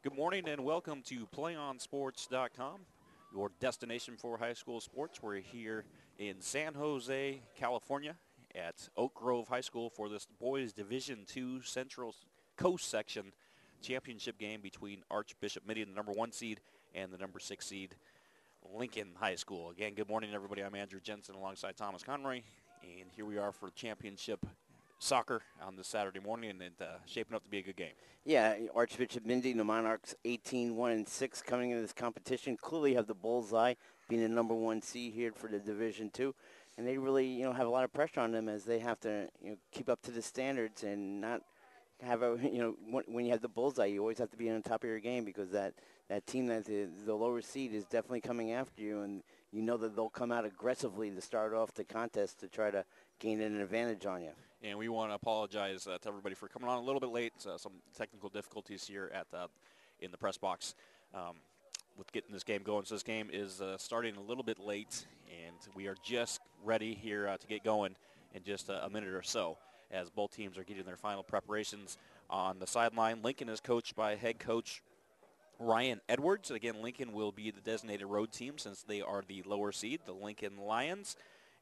Good morning and welcome to PlayOnSports.com, your destination for high school sports. We're here in San Jose, California at Oak Grove High School for this boys Division II Central Coast Section championship game between Archbishop Mitty, the number 1 seed, and the number 6 seed, Lincoln High School. Again, good morning, everybody. I'm Andrew Jensen alongside Thomas Conroy, and here we are for championship soccer on this Saturday morning, and shaping up to be a good game. Yeah, Archbishop Mitty, the Monarchs, 18-1-6 coming into this competition. Clearly have the bullseye, being the number 1 seed here for the Division II, and they really, have a lot of pressure on them as they have to, keep up to the standards and not have a, when you have the bullseye, you always have to be on top of your game because that team that's the lower seed is definitely coming after you, and you know that they'll come out aggressively to start off the contest to try to gain an advantage on you. And we want to apologize to everybody for coming on a little bit late. Some technical difficulties here at in the press box with getting this game going. So this game is starting a little bit late, and we are just ready here to get going in just a minute or so as both teams are getting their final preparations on the sideline. Lincoln is coached by head coach Ryan Edwards. Again, Lincoln will be the designated road team since they are the lower seed, the Lincoln Lions.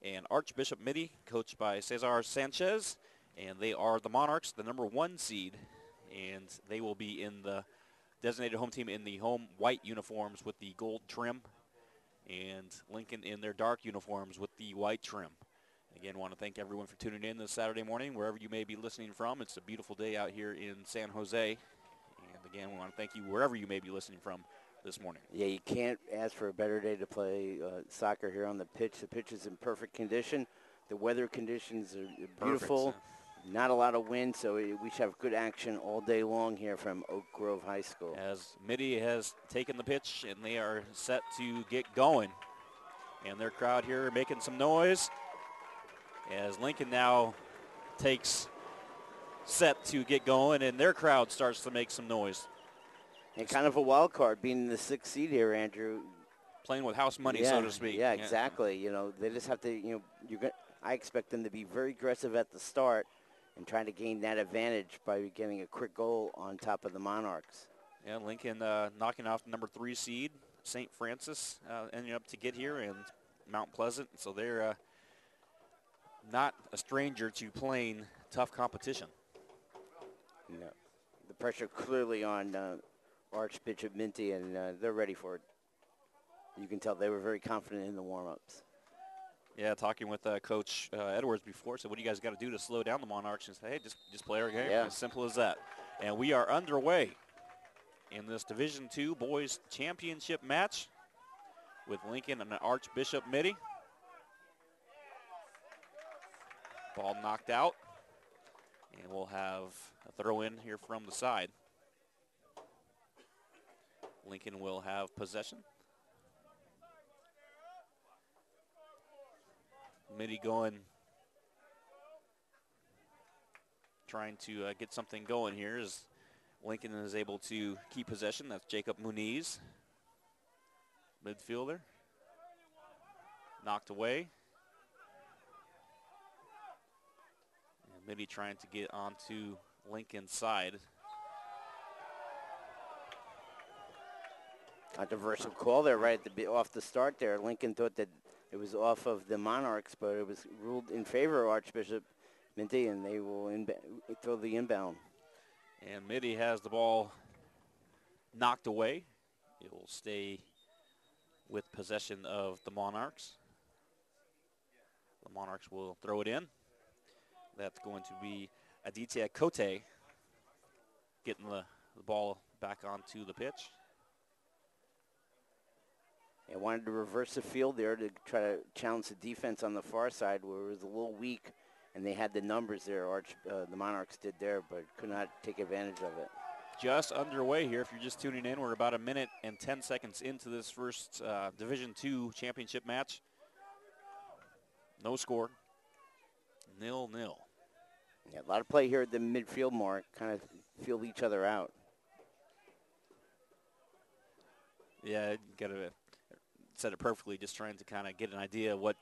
And Archbishop Mitty, coached by Cesar Sanchez, and they are the Monarchs, the number 1 seed, and they will be in the designated home team in the home white uniforms with the gold trim, and Lincoln in their dark uniforms with the white trim. Again, want to thank everyone for tuning in this Saturday morning, wherever you may be listening from. It's a beautiful day out here in San Jose, and again, we want to thank you wherever you may be listening from this morning. Yeah, you can't ask for a better day to play soccer here on the pitch. The pitch is in perfect condition. The weather conditions are beautiful. Perfect. Not a lot of wind, so we should have good action all day long here from Oak Grove High School. As Mitty has taken the pitch, and they are set to get going. And their crowd here making some noise as Lincoln now takes set to get going, and their crowd starts to make some noise. And kind of a wild card, being the 6th seed here, Andrew. Playing with house money, so to speak. Yeah, exactly. They just have to, I expect them to be very aggressive at the start and trying to gain that advantage by getting a quick goal on top of the Monarchs. Yeah, Lincoln knocking off the number 3 seed, St. Francis, ending up to get here, and Mount Pleasant. So they're not a stranger to playing tough competition. No. The pressure clearly on Archbishop Mitty, and they're ready for it. You can tell they were very confident in the warm-ups. Yeah, talking with Coach Edwards before, said, what do you guys got to do to slow down the Monarchs? And said, hey, just play our game. Yeah. As simple as that. And we are underway in this Division II Boys Championship match with Lincoln and Archbishop Mitty. Ball knocked out, and we'll have a throw-in here from the side. Lincoln will have possession. Mitty going, trying to get something going here as Lincoln is able to keep possession. That's Jacob Muniz, midfielder. Knocked away. And Mitty trying to get onto Lincoln's side. Controversial call there right at off the start there. Lincoln thought that it was off of the Monarchs, but it was ruled in favor of Archbishop Mitty, and they will throw the inbound. And Mitty has the ball knocked away. It will stay with possession of the Monarchs. The Monarchs will throw it in. That's going to be Aditya Kote getting the ball back onto the pitch. They wanted to reverse the field there to try to challenge the defense on the far side where it was a little weak, and they had the numbers there, the Monarchs did there, but could not take advantage of it. Just underway here. If you're just tuning in, we're about 1 minute and 10 seconds into this first Division II championship match. No score. 0-0. Yeah, a lot of play here at the midfield mark, kind of feel each other out. Yeah, you got to said it perfectly, just trying to kind of get an idea of what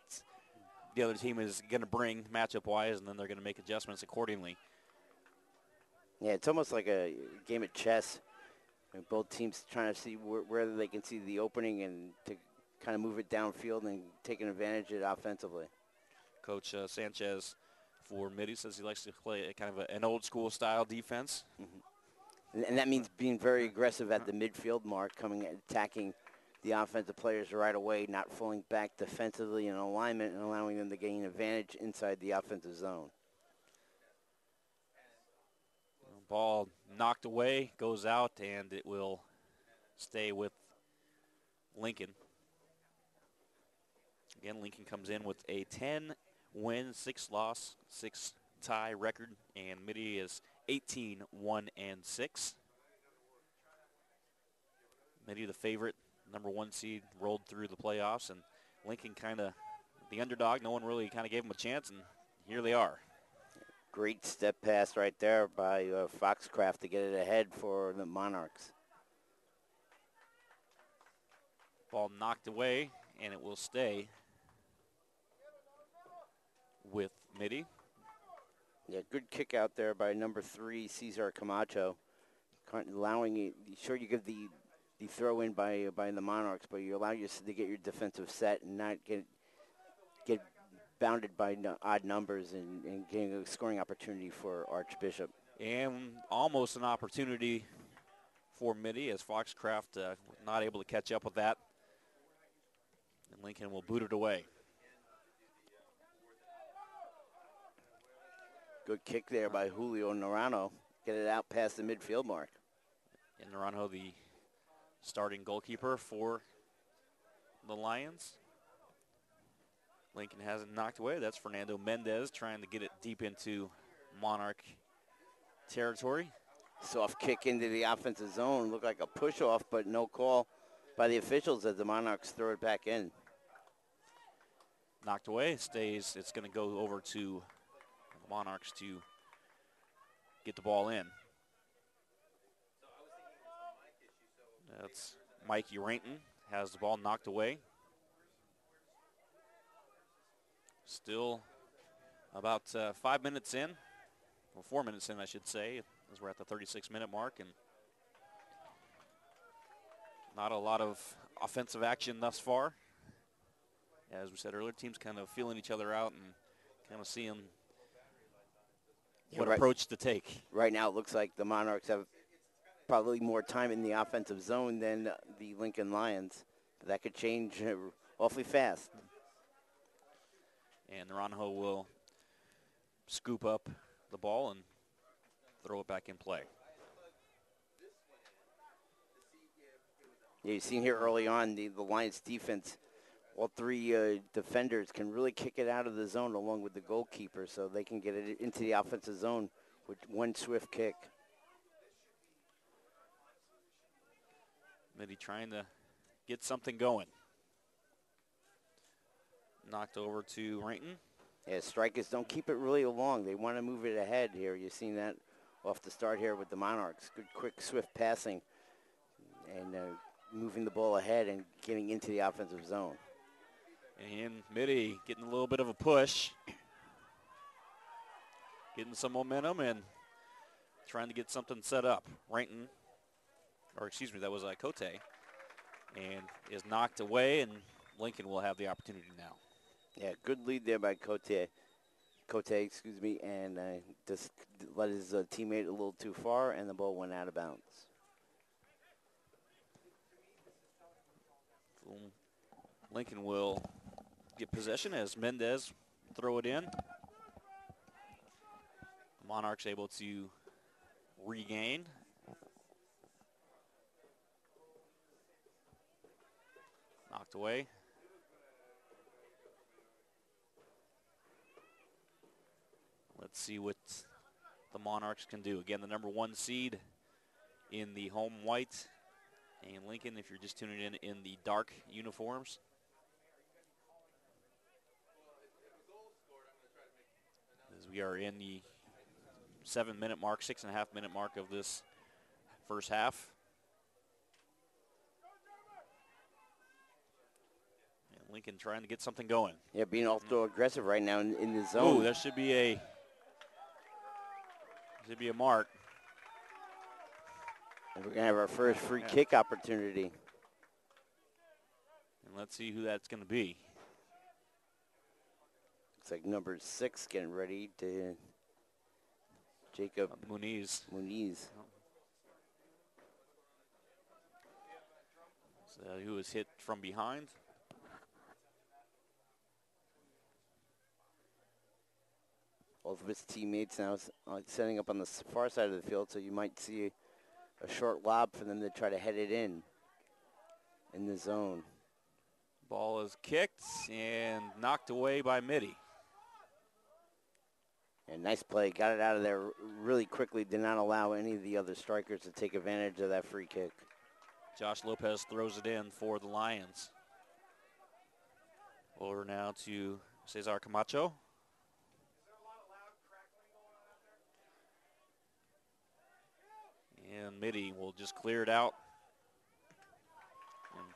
the other team is going to bring matchup-wise, and then they're going to make adjustments accordingly. Yeah, it's almost like a game of chess. And both teams trying to see where they can see the opening and to kind of move it downfield and taking advantage of it offensively. Coach Sanchez for Mitty says he likes to play a kind of an old school style defense. Mm-hmm. And that means being very aggressive at the midfield mark, attacking the offensive players right away, not falling back defensively in alignment and allowing them to gain advantage inside the offensive zone. Ball knocked away, goes out, and it will stay with Lincoln. Again, Lincoln comes in with a 10-win, 6-loss, 6-tie record, and Mitty is 18-1-6. Mitty, the favorite, number 1 seed, rolled through the playoffs, and Lincoln kind of the underdog. No one really kind of gave them a chance, and here they are. Great step pass right there by Foxcraft to get it ahead for the Monarchs. Ball knocked away, and it will stay with Mitty. Yeah, good kick out there by number 3, Cesar Camacho. Allowing it, sure you give the throw in by the Monarchs, but you allow you to get your defensive set and not get bounded by odd numbers and getting a scoring opportunity for Archbishop. And almost an opportunity for Mitty as Foxcraft not able to catch up with that. And Lincoln will boot it away. Good kick there by Julio Naranjo. Get it out past the midfield mark. And Naranjo, the starting goalkeeper for the Lions. Lincoln hasn't knocked away. That's Fernando Mendez trying to get it deep into Monarch territory. Soft kick into the offensive zone. Looked like a push-off, but no call by the officials as the Monarchs throw it back in. Knocked away. Stays. It's going to go over to the Monarchs to get the ball in. That's Mikey Rainton. Has the ball knocked away. Still about 5 minutes in, or 4 minutes in, I should say, as we're at the 36-minute mark, and not a lot of offensive action thus far. As we said earlier, teams kind of feeling each other out and kind of seeing what approach to take. Right now it looks like the Monarchs have probably more time in the offensive zone than the Lincoln Lions. But that could change awfully fast. And Naranjo will scoop up the ball and throw it back in play. Yeah, you've seen here early on the Lions defense, all 3 defenders can really kick it out of the zone along with the goalkeeper, so they can get it into the offensive zone with one swift kick. Mitty trying to get something going. Knocked over to Rainton. Yeah, strikers don't keep it really long. They want to move it ahead here. You've seen that off the start here with the Monarchs. Good, quick, swift passing and moving the ball ahead and getting into the offensive zone. And Mitty getting a little bit of a push. Getting some momentum and trying to get something set up. Rainton, or excuse me, that was Cote, and is knocked away, and Lincoln will have the opportunity now. Yeah, good lead there by Cote, and just let his teammate a little too far, and the ball went out of bounds. Lincoln will get possession as Mendez throw it in. Monarchs able to regain. Knocked away. Let's see what the Monarchs can do. Again, the number 1 seed in the home white. And Lincoln, if you're just tuning in the dark uniforms. As we are in the 7-minute mark, 6.5-minute mark of this first half. And Lincoln trying to get something going. Yeah, being also aggressive right now in the zone. Ooh, there should be a mark. We're going to have our first free kick opportunity. And let's see who that's going to be. Looks like number 6 getting ready to Jacob Muniz. So who was hit from behind. Both of his teammates now setting up on the far side of the field, so you might see a short lob for them to try to head it in the zone. Ball is kicked and knocked away by Mitty. And nice play. Got it out of there really quickly. Did not allow any of the other strikers to take advantage of that free kick. Josh Lopez throws it in for the Lions. Over now to Cesar Camacho. And Mitty will just clear it out. And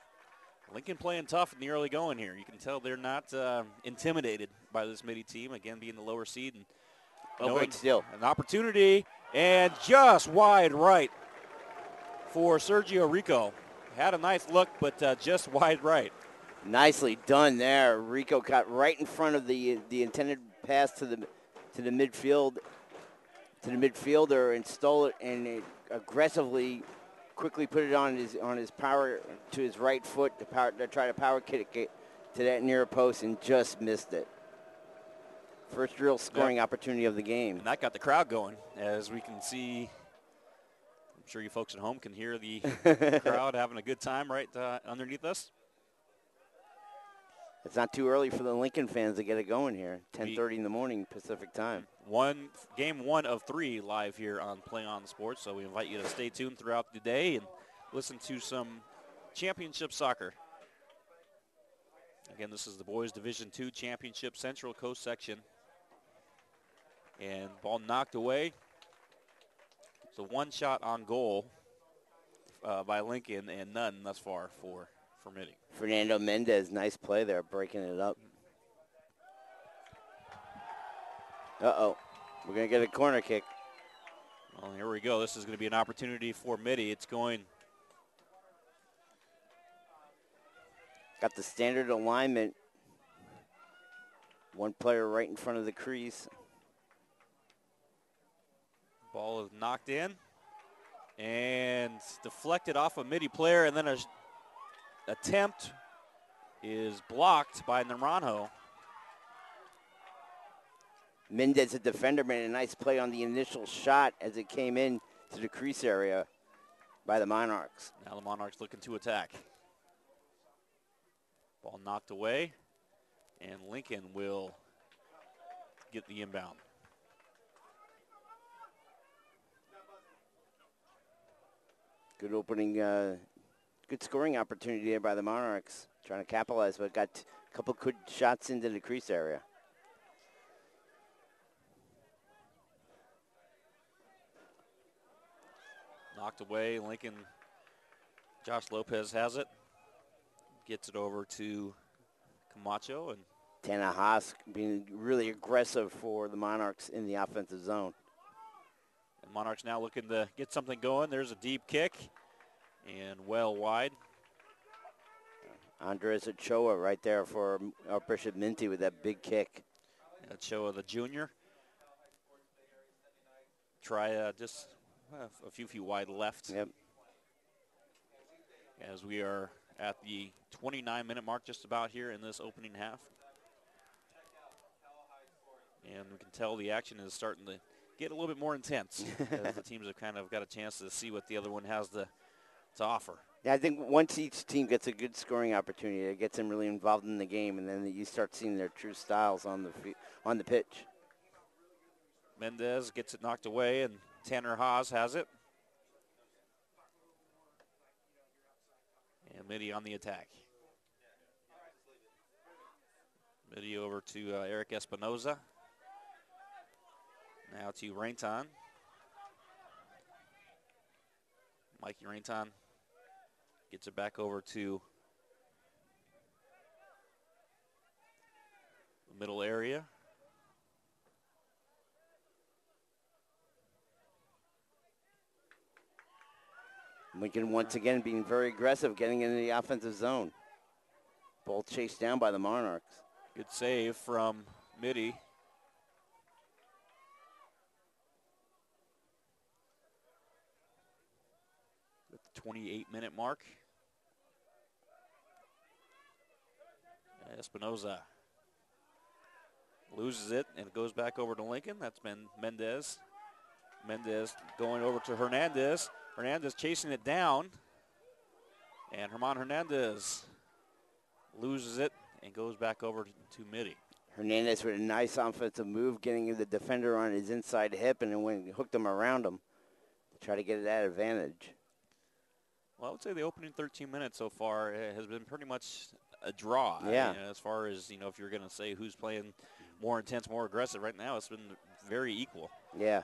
Lincoln playing tough in the early going here. You can tell they're not intimidated by this Mitty team, again being the lower seed. And great steal. An opportunity, and just wide right for Sergio Rico. Had a nice look, but just wide right. Nicely done there. Rico got right in front of the intended pass to the midfield, to the midfielder, and stole it, and it aggressively, quickly put it on his power to his right foot to try to power kick it to that near post, and just missed it. First real scoring opportunity of the game. And that got the crowd going, as we can see. I'm sure you folks at home can hear the crowd having a good time right underneath us. It's not too early for the Lincoln fans to get it going here. 10:30 in the morning Pacific time. Game one of 3 live here on Play On Sports, so we invite you to stay tuned throughout the day and listen to some championship soccer. Again, this is the Boys Division II Championship Central Coast section. And ball knocked away. It's a one shot on goal by Lincoln, and none thus far for Mitty. Fernando Mendez, nice play there, breaking it up. Uh-oh, we're going to get a corner kick. Well, here we go. This is going to be an opportunity for Mitty. It's going. Got the standard alignment. One player right in front of the crease. Ball is knocked in and deflected off a Mitty player, and then a attempt is blocked by Naranjo. Mendez, a defender, made a nice play on the initial shot as it came in to the crease area by the Monarchs. Now the Monarchs looking to attack. Ball knocked away, and Lincoln will get the inbound. Good opening, good scoring opportunity there by the Monarchs. Trying to capitalize, but got a couple good shots into the crease area. Knocked away, Lincoln. Josh Lopez has it. Gets it over to Camacho. And Tana Haas being really aggressive for the Monarchs in the offensive zone. And Monarchs now looking to get something going. There's a deep kick and well wide. Andres Ochoa right there for Archbishop Mitty with that big kick. Ochoa, the junior. Try just a few wide left. Yep. As we are at the 29-minute mark just about here in this opening half. And we can tell the action is starting to get a little bit more intense as the teams have kind of got a chance to see what the other one has to offer. Yeah, I think once each team gets a good scoring opportunity, it gets them really involved in the game, and then you start seeing their true styles on the pitch. Mendez gets it knocked away, and Tanner Haas has it. And Mitty on the attack. Mitty over to Eric Espinoza. Now to Rainton. Mikey Rainton gets it back over to the middle area. Lincoln once again being very aggressive, getting into the offensive zone. Ball chased down by the Monarchs. Good save from Mitty. At the 28-minute mark. Espinoza loses it, and it goes back over to Lincoln. That's been Mendez. Mendez going over to Hernandez. Hernandez chasing it down. And Herman Hernandez loses it and goes back over to Mitty. Hernandez with a nice offensive move, getting the defender on his inside hip, and then hooked him around him to try to get that advantage. Well, I would say the opening 13 minutes so far has been pretty much a draw. Yeah. As far as, if you're going to say who's playing more intense, more aggressive, right now it's been very equal. Yeah.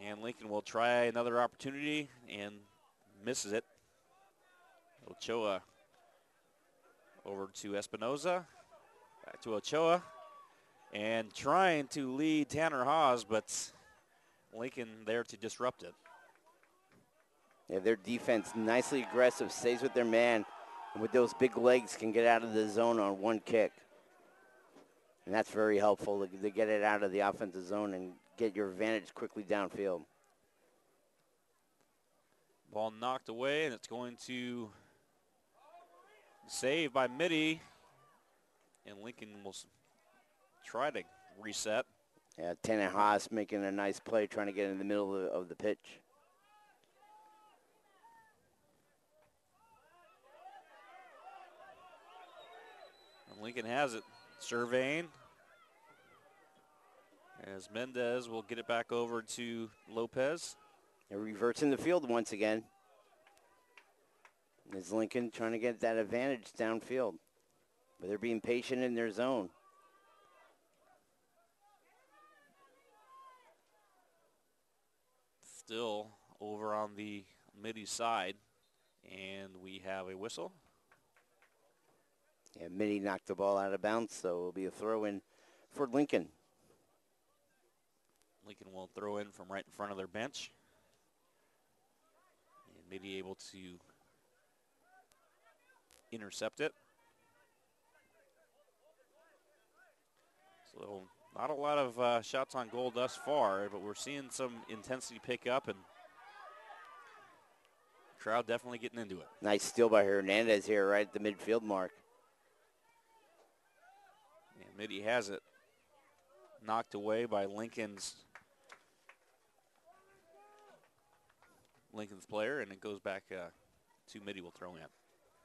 And Lincoln will try another opportunity and misses it. Ochoa over to Espinoza. Back to Ochoa. And trying to lead Tanner Haas, but Lincoln there to disrupt it. Yeah, their defense nicely aggressive, stays with their man, and with those big legs can get out of the zone on one kick. And that's very helpful to get it out of the offensive zone and get your advantage quickly downfield. Ball knocked away, and it's going to save by Mitty. And Lincoln will try to reset. Yeah, Tanner Haas making a nice play, trying to get in the middle of the pitch. And Lincoln has it. Surveying. As Mendez will get it back over to Lopez. They're reversing the field once again. Is Lincoln trying to get that advantage downfield. But they're being patient in their zone. Still over on the Mitty side. And we have a whistle. Yeah, Mitty knocked the ball out of bounds, so it'll be a throw-in for Lincoln. Lincoln will throw in from right in front of their bench. And Mitty able to intercept it. So not a lot of shots on goal thus far, but we're seeing some intensity pick up, and crowd definitely getting into it. Nice steal by Hernandez here right at the midfield mark. And Mitty has it knocked away by Lincoln's player, and it goes back to Mitty will throw in.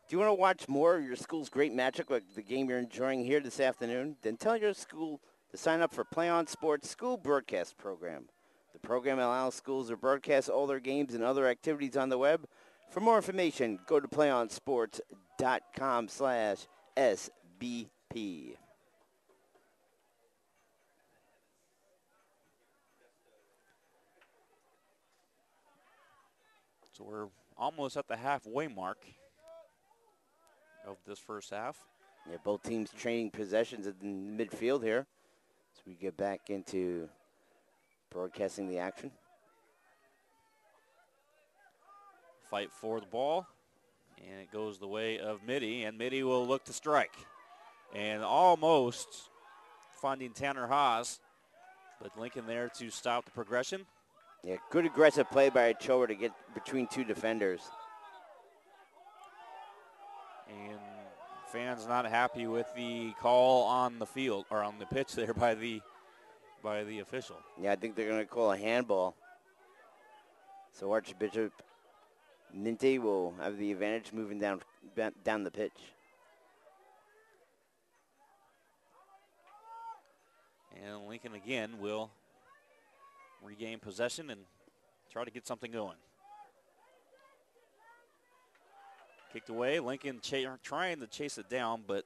Do you want to watch more of your school's great magic like the game you're enjoying here this afternoon? Then tell your school to sign up for Play On Sports School Broadcast Program. The program allows schools to broadcast all their games and other activities on the web. For more information, go to playonsports.com/SBP. So we're almost at the halfway mark of this first half. Yeah, both teams trading possessions in the midfield here. So we get back into broadcasting the action. Fight for the ball, and it goes the way of Mitty, and Mitty will look to strike. And almost finding Tanner Haas, but Lincoln there to stop the progression. Yeah, good aggressive play by Ochoa to get between two defenders. And fans not happy with the call on the field, or on the pitch there by the official. Yeah, I think they're going to call a handball. So Archbishop Mitty will have the advantage moving down the pitch. And Lincoln again will regain possession and try to get something going. Kicked away. Lincoln trying to chase it down, but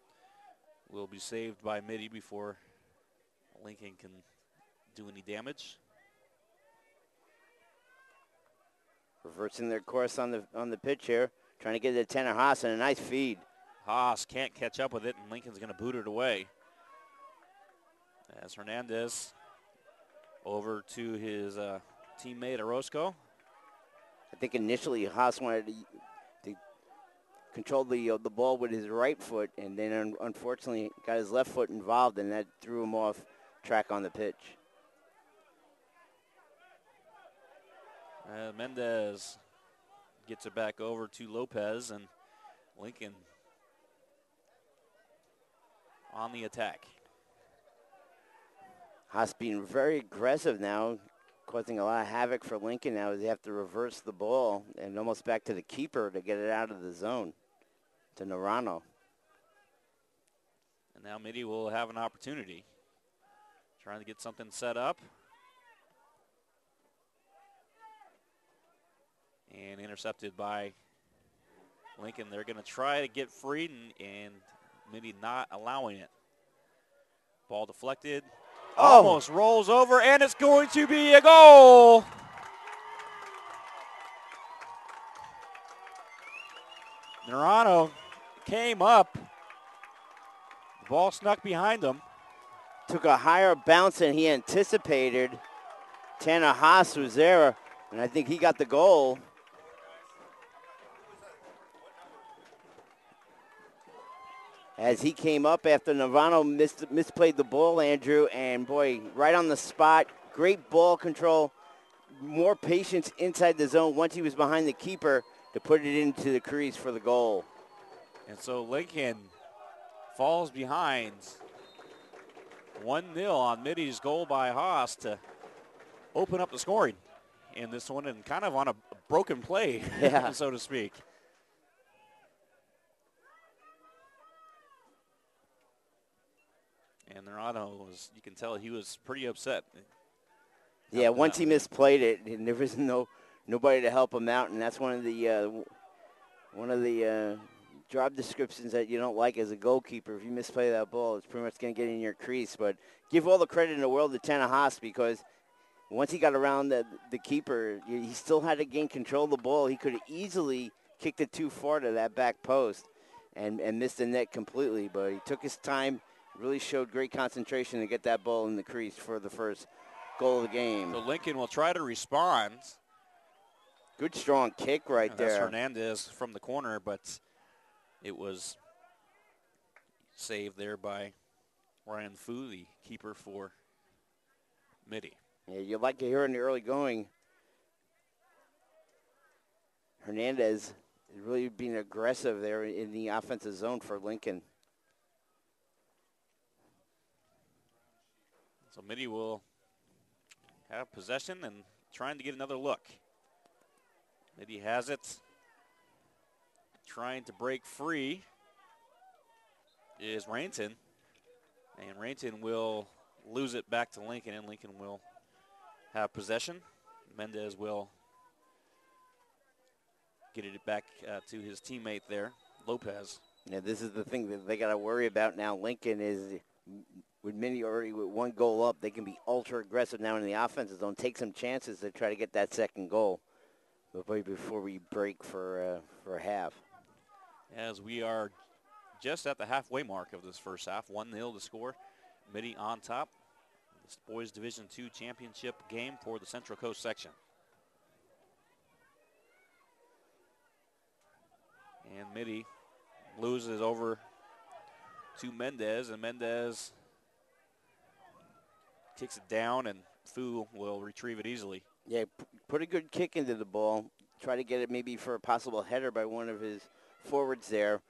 will be saved by Mitty before Lincoln can do any damage. Reversing their course on the pitch here, trying to get it to Tanner Haas, and a nice feed. Haas can't catch up with it, and Lincoln's going to boot it away. As Hernandez over to his teammate Orozco. I think initially Haas wanted to control the ball with his right foot, and then unfortunately got his left foot involved, and that threw him off track on the pitch. Mendez gets it back over to Lopez, and Lincoln on the attack. Haas being very aggressive now, causing a lot of havoc for Lincoln now as they have to reverse the ball and almost back to the keeper to get it out of the zone to Narano. And now Mitty will have an opportunity. Trying to get something set up. And intercepted by Lincoln. They're going to try to get free, and Mitty not allowing it. Ball deflected. Almost rolls over, and it's going to be a goal. Narano came up. The ball snuck behind him. Took a higher bounce than he anticipated. Tanner Haas was there, and I think he got the goal. As he came up after Navarro misplayed the ball, Andrew, and boy, right on the spot, great ball control, more patience inside the zone once he was behind the keeper to put it into the crease for the goal. And so Lincoln falls behind 1-0 on Mitty's goal by Haas to open up the scoring in this one, and kind of on a broken play, yeah. so to speak. And Narano was, you can tell he was pretty upset. Yeah, once he misplayed it, and there was nobody to help him out, and that's one of the job descriptions that you don't like as a goalkeeper. If you misplay that ball, it's pretty much going to get in your crease. But give all the credit in the world to Tanner Haas, because once he got around the keeper, he still had to gain control of the ball. He could have easily kicked it too far to that back post and missed the net completely. But he took his time, really showed great concentration to get that ball in the crease for the first goal of the game. So Lincoln will try to respond. Good strong kick right there. That's Hernandez from the corner, but it was saved there by Ryan Fu, the keeper for Mitty. Yeah, you like to hear in the early going. Hernandez is really being aggressive there in the offensive zone for Lincoln. So Mitty will have possession and trying to get another look. Mitty has it. Trying to break free is Rainton. And Rainton will lose it back to Lincoln, and Lincoln will have possession. Mendez will get it back to his teammate there, Lopez. Yeah, this is the thing that they got to worry about now. Lincoln is, with Mitty already with one goal up, they can be ultra aggressive now in the offensive zone, take some chances to try to get that second goal before we break for a half. As we are just at the halfway mark of this first half, 1-0 to score. Mitty on top. This boys Division II championship game for the Central Coast section. And Mitty loses over to Mendez, and Mendez kicks it down, and Fu will retrieve it easily. Yeah, put a good kick into the ball. Try to get it maybe for a possible header by one of his forwards there,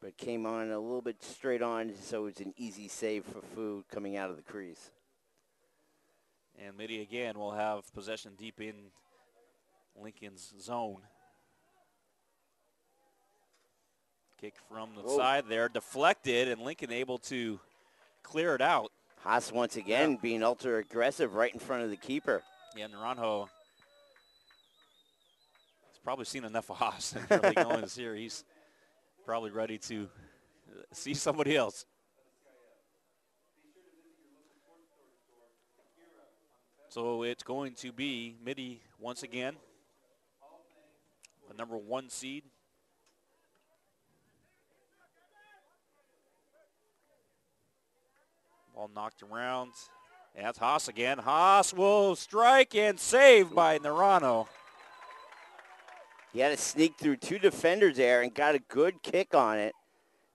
but came on a little bit straight on, so it's an easy save for Fu coming out of the crease. And Mitty again will have possession deep in Lincoln's zone. Kick from the side there, deflected, and Lincoln able to clear it out. Haas once again being ultra aggressive right in front of the keeper. Yeah, Naranjo has probably seen enough of Haas and really going this year. He's probably ready to see somebody else. So it's going to be Mitty once again, the number 1 seed. Ball knocked around, And that's Haas again. Haas will strike and save by Narano. He had to sneak through 2 defenders there and got a good kick on it.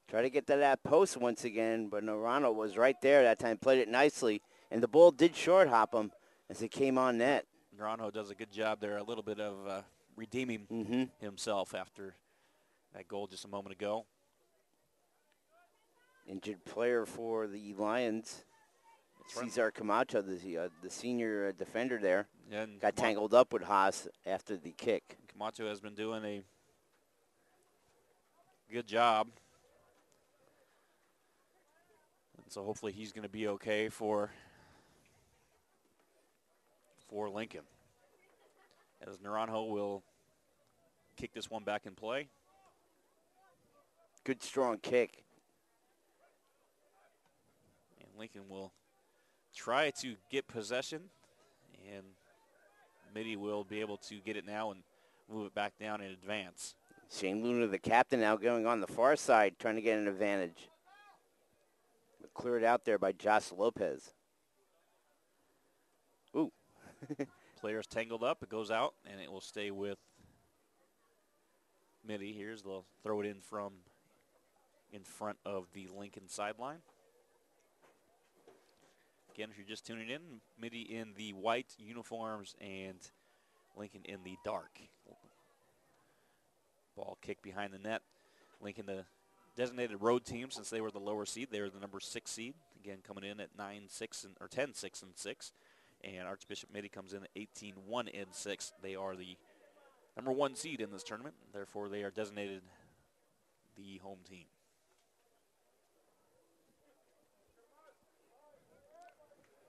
Try to get to that post once again, but Narano was right there that time, played it nicely. And the ball did short hop him as it came on net. Narano does a good job there, a little bit of redeeming himself after that goal just a moment ago. Injured player for the Lions. Cesar Camacho, the senior defender there, and got tangled up with Haas after the kick. Camacho has been doing a good job. And so hopefully he's going to be okay for Lincoln. As Naranjo will kick this one back in play. Good strong kick. And Lincoln will try to get possession, and Mitty will be able to get it now and move it back down in advance. Shane Luna, the captain, now going on the far side, trying to get an advantage. But cleared out there by Josh Lopez. Ooh. Players tangled up. It goes out, and it will stay with Mitty. They'll throw it in from in front of the Lincoln sideline. Again, if you're just tuning in, Mitty in the white uniforms and Lincoln in the dark. Ball kicked behind the net. Lincoln, the designated road team, since they were the lower seed. They were the number 6 seed. Again, coming in at 10-6-6. And Archbishop Mitty comes in at 18-1-6. They are the number 1 seed in this tournament. Therefore, they are designated the home team.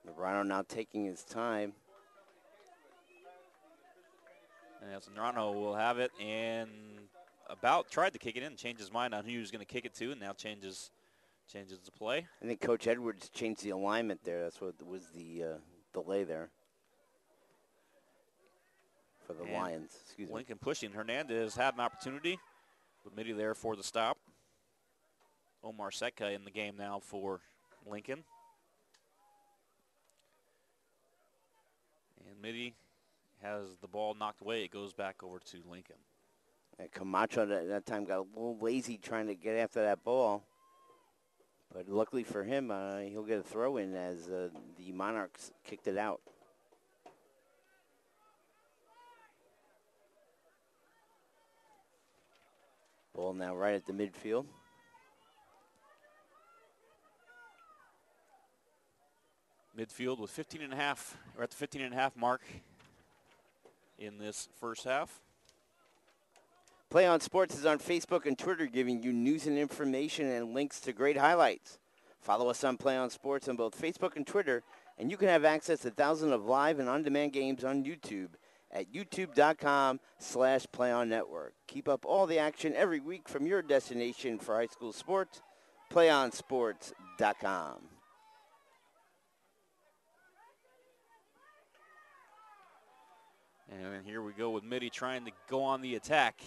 Naranjo now taking his time. And as Naranjo will have it and tried to kick it in, changed his mind on who he was going to kick it to, and now changes the play. I think Coach Edwards changed the alignment there. That's what was the delay there for the Lions. Excuse me. Lincoln pushing. Hernandez had an opportunity, with Mitty there for the stop. Omar Setka in the game now for Lincoln. And Mitty has the ball knocked away. It goes back over to Lincoln. And Camacho at that time got a little lazy trying to get after that ball. But luckily for him, he'll get a throw in as the Monarchs kicked it out. Ball now right at the midfield. Midfield with 15.5. We're at the 15.5 mark in this first half. Play on Sports is on Facebook and Twitter, giving you news and information and links to great highlights. Follow us on Play on Sports on both Facebook and Twitter, and you can have access to thousands of live and on-demand games on YouTube at youtube.com/PlayOnNetwork. Keep up all the action every week from your destination for high school sports, PlayOnSports.com. And here we go with Mitty trying to go on the attack.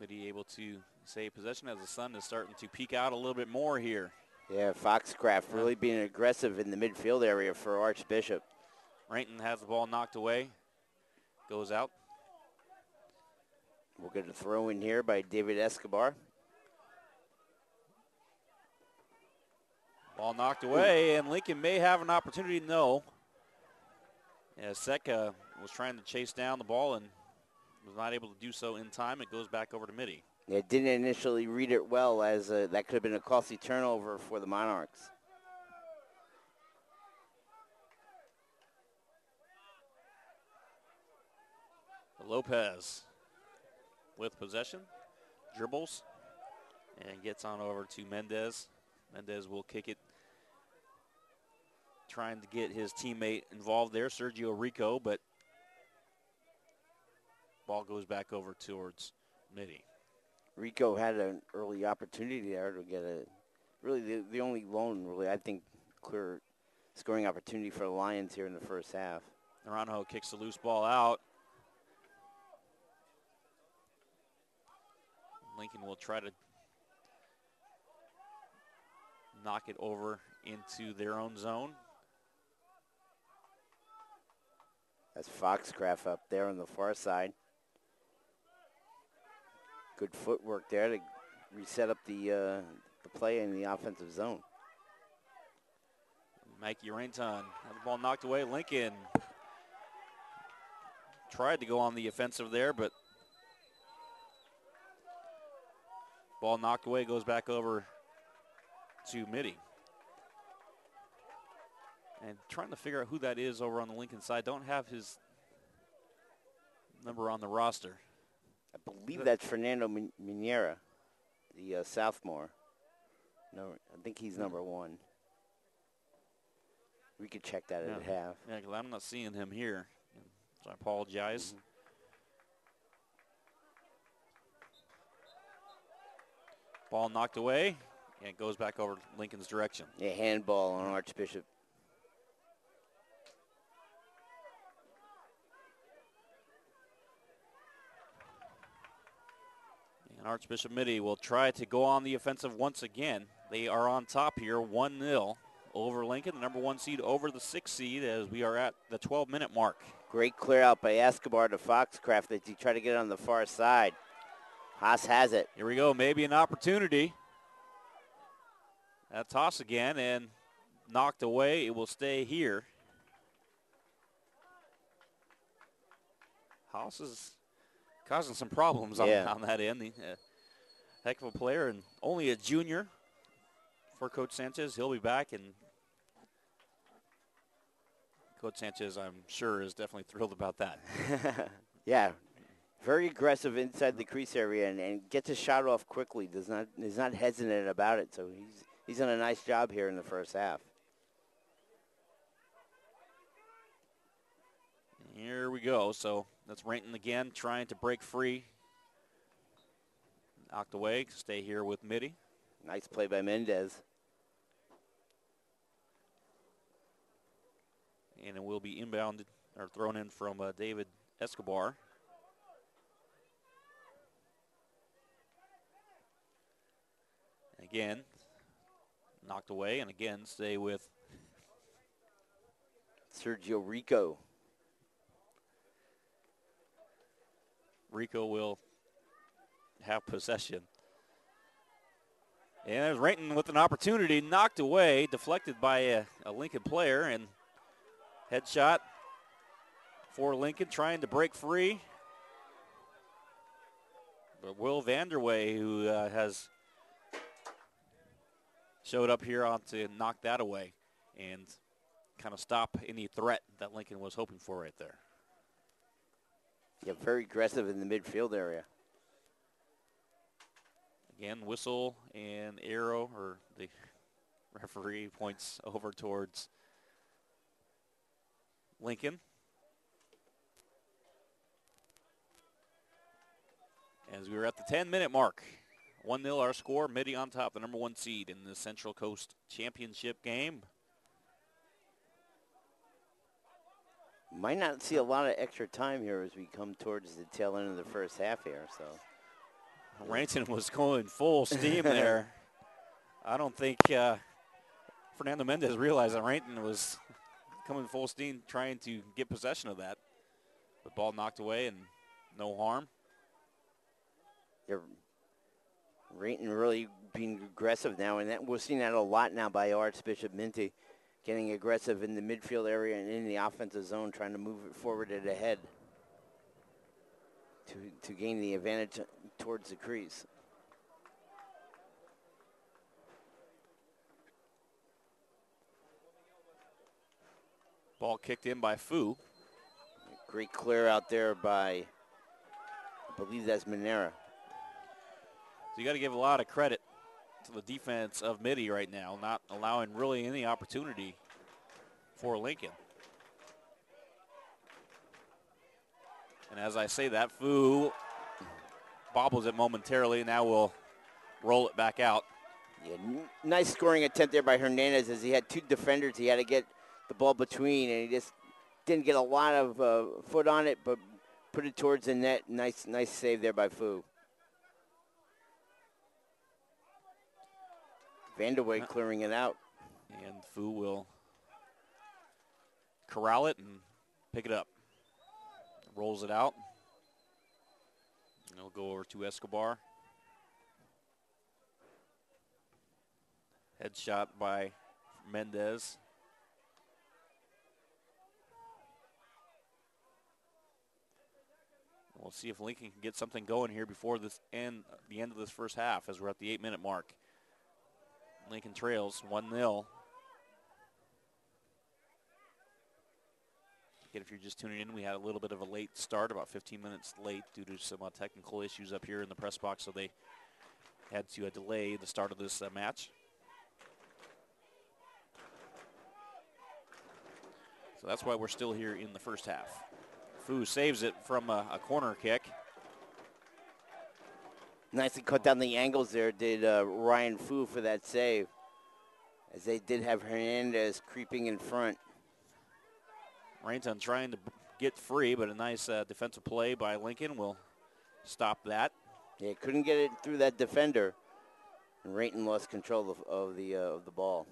Mitty able to save possession as the sun is starting to peek out a little bit more here. Yeah, Foxcraft really being aggressive in the midfield area for Archbishop. Rainton has the ball knocked away. Goes out. We'll get a throw in here by David Escobar. Ball knocked away, and Lincoln may have an opportunity. No. Yeah, Setka was trying to chase down the ball and was not able to do so in time. It goes back over to Mitty. Yeah, didn't initially read it well, as that could have been a costly turnover for the Monarchs. Lopez with possession, dribbles, and gets on over to Mendez. Mendez will kick it, trying to get his teammate involved there, Sergio Rico, but ball goes back over towards Mitty. Rico had an early opportunity there to get the only lone, really, I think, clear scoring opportunity for the Lions here in the first half. Naranjo kicks the loose ball out. Lincoln will try to knock it over into their own zone. That's Foxcraft up there on the far side. Good footwork there to reset up the play in the offensive zone. Mikey Rainton had the ball knocked away. Lincoln tried to go on the offensive there, but ball knocked away, goes back over to Mitty. And trying to figure out who that is over on the Lincoln side. Don't have his number on the roster. I believe that's Fernando Minera, the sophomore. No, I think he's number 1. We could check that at half. Yeah, because I'm not seeing him here, so I apologize. Ball knocked away, and it goes back over Lincoln's direction. Yeah, handball on Archbishop. And Archbishop Mitty will try to go on the offensive once again. They are on top here, 1-0 over Lincoln, the number 1 seed over the 6 seed as we are at the 12-minute mark. Great clear out by Escobar to Foxcraft as he tried to get it on the far side. Haas has it. Here we go, maybe an opportunity. That toss again and knocked away. It will stay here. Haas is causing some problems on that end. Heck of a player and only a junior for Coach Sanchez. He'll be back, and Coach Sanchez, I'm sure, is definitely thrilled about that. Yeah, very aggressive inside the crease area and gets a shot off quickly. Is not hesitant about it. So he's done a nice job here in the first half. Here we go. So that's Rainton again trying to break free. Knocked away. Stay here with Mitty. Nice play by Mendez. And it will be inbounded or thrown in from David Escobar. Again, knocked away, and again stay with Sergio Rico. Rico will have possession. And there's Rainton with an opportunity, knocked away, deflected by a Lincoln player, and headshot for Lincoln, trying to break free. But Will Vanderway, who has showed up here to knock that away and kind of stop any threat that Lincoln was hoping for right there. Yeah, very aggressive in the midfield area. Again, whistle and arrow, or the referee points over towards Lincoln. As we were at the 10-minute mark, 1-0 our score, Mitty on top, the number 1 seed in the Central Coast Championship game. Might not see a lot of extra time here as we come towards the tail end of the first half here. So Rainton was going full steam there. I don't think Fernando Mendez realized that Rainton was coming full steam trying to get possession of that. The ball knocked away and no harm. Rainton really being aggressive now, and we're seeing that a lot now by Archbishop Mitty, getting aggressive in the midfield area and in the offensive zone, trying to move it forward and ahead to gain the advantage towards the crease. Ball kicked in by Fu. Great clear out there by, I believe that's Minera. So you got to give a lot of credit to the defense of Mitty right now, not allowing really any opportunity for Lincoln. And as I say that, Fu bobbles it momentarily. Now we'll roll it back out. Yeah, nice scoring attempt there by Hernandez as he had 2 defenders. He had to get the ball between, and he just didn't get a lot of foot on it, but put it towards the net. Nice save there by Fu. Vanderway clearing it out. And Fu will corral it and pick it up. Rolls it out. And it'll go over to Escobar. Headshot by Mendez. We'll see if Lincoln can get something going here before the end of this first half, as we're at the 8-minute mark. Lincoln trails 1-0. Again, if you're just tuning in, we had a little bit of a late start, about 15 minutes late due to some technical issues up here in the press box, so they had to delay the start of this match. So that's why we're still here in the first half. Fu saves it from a corner kick. Nicely cut down the angles there, did Ryan Fu for that save, as they did have Hernandez creeping in front. Rainton trying to get free, but a nice defensive play by Lincoln will stop that. Yeah, couldn't get it through that defender, and Rainton lost control of the ball.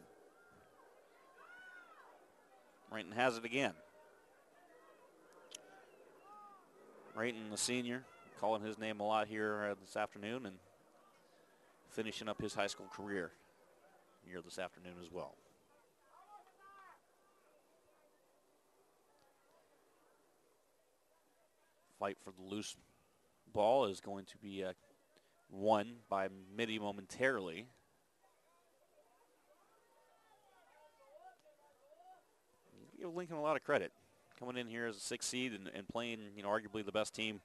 Rainton has it again. Rainton, the senior, calling his name a lot here this afternoon and finishing up his high school career here this afternoon as well. Fight for the loose ball is going to be won by Mitty momentarily. Give Lincoln a lot of credit. Coming in here as a 6th seed and playing, arguably the best team,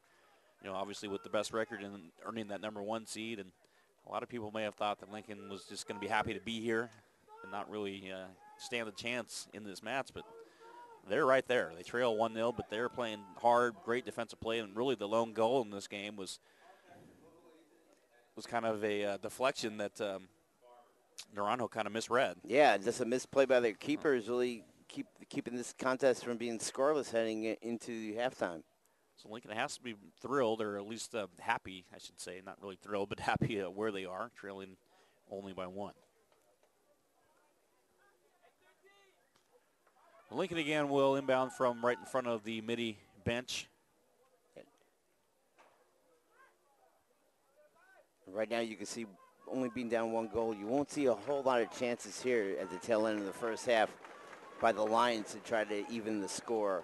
obviously with the best record and earning that #1 seed. And a lot of people may have thought that Lincoln was just going to be happy to be here and not really stand a chance in this match, but they're right there. They trail 1-0, but they're playing hard, great defensive play, and really the lone goal in this game was kind of a deflection that Naranjo kind of misread. Yeah, just a misplay by their keepers really keeping this contest from being scoreless heading into halftime. So Lincoln has to be thrilled, or at least happy, I should say. Not really thrilled, but happy where they are, trailing only by 1. Lincoln again will inbound from right in front of the Mitty bench. Right now you can see only being down 1 goal. You won't see a whole lot of chances here at the tail end of the first half by the Lions to try to even the score,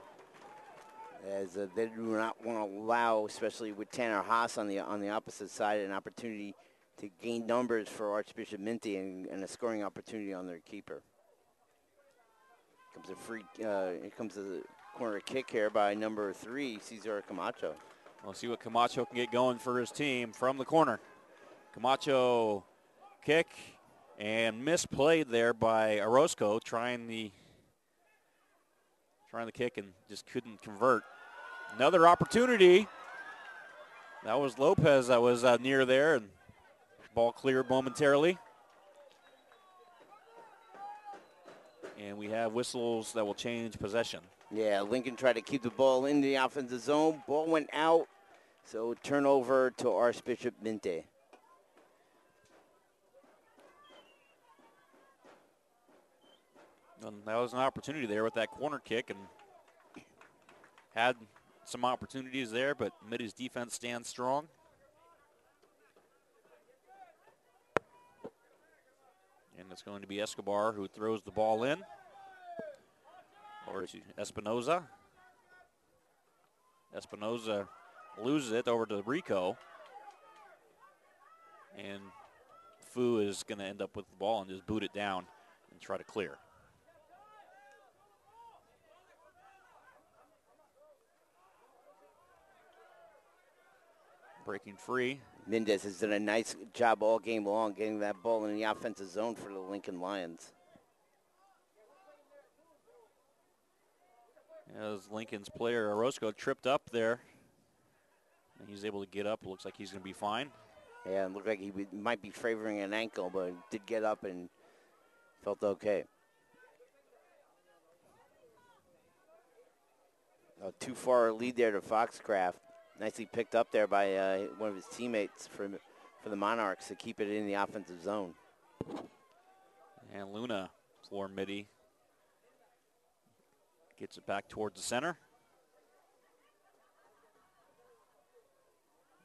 as they do not want to allow, especially with Tanner Haas on the opposite side, an opportunity to gain numbers for Archbishop Mitty and a scoring opportunity on their keeper. Here comes a corner kick here by number 3, Cesar Camacho. We'll see what Camacho can get going for his team from the corner. Camacho kick and misplayed there by Orozco, trying the kick and just couldn't convert. Another opportunity. That was Lopez that was near there, and ball cleared momentarily. And we have whistles that will change possession. Yeah, Lincoln tried to keep the ball in the offensive zone. Ball went out, so turnover to Archbishop Mitty. And that was an opportunity there with that corner kick, and had some opportunities there, but Mitty's defense stands strong. And it's going to be Escobar who throws the ball in over to Espinoza. Espinoza loses it over to Rico. And Fu is going to end up with the ball and just boot it down and try to clear. Breaking free. Mendez has done a nice job all game long getting that ball in the offensive zone for the Lincoln Lions. As Lincoln's player Orozco tripped up there, and he's able to get up. Looks like he's going to be fine. Yeah, it looked like he might be favoring an ankle, but did get up and felt okay. A too far lead there to Foxcraft. Nicely picked up there by one of his teammates for the Monarchs to keep it in the offensive zone. And Luna for Mitty. Gets it back towards the center.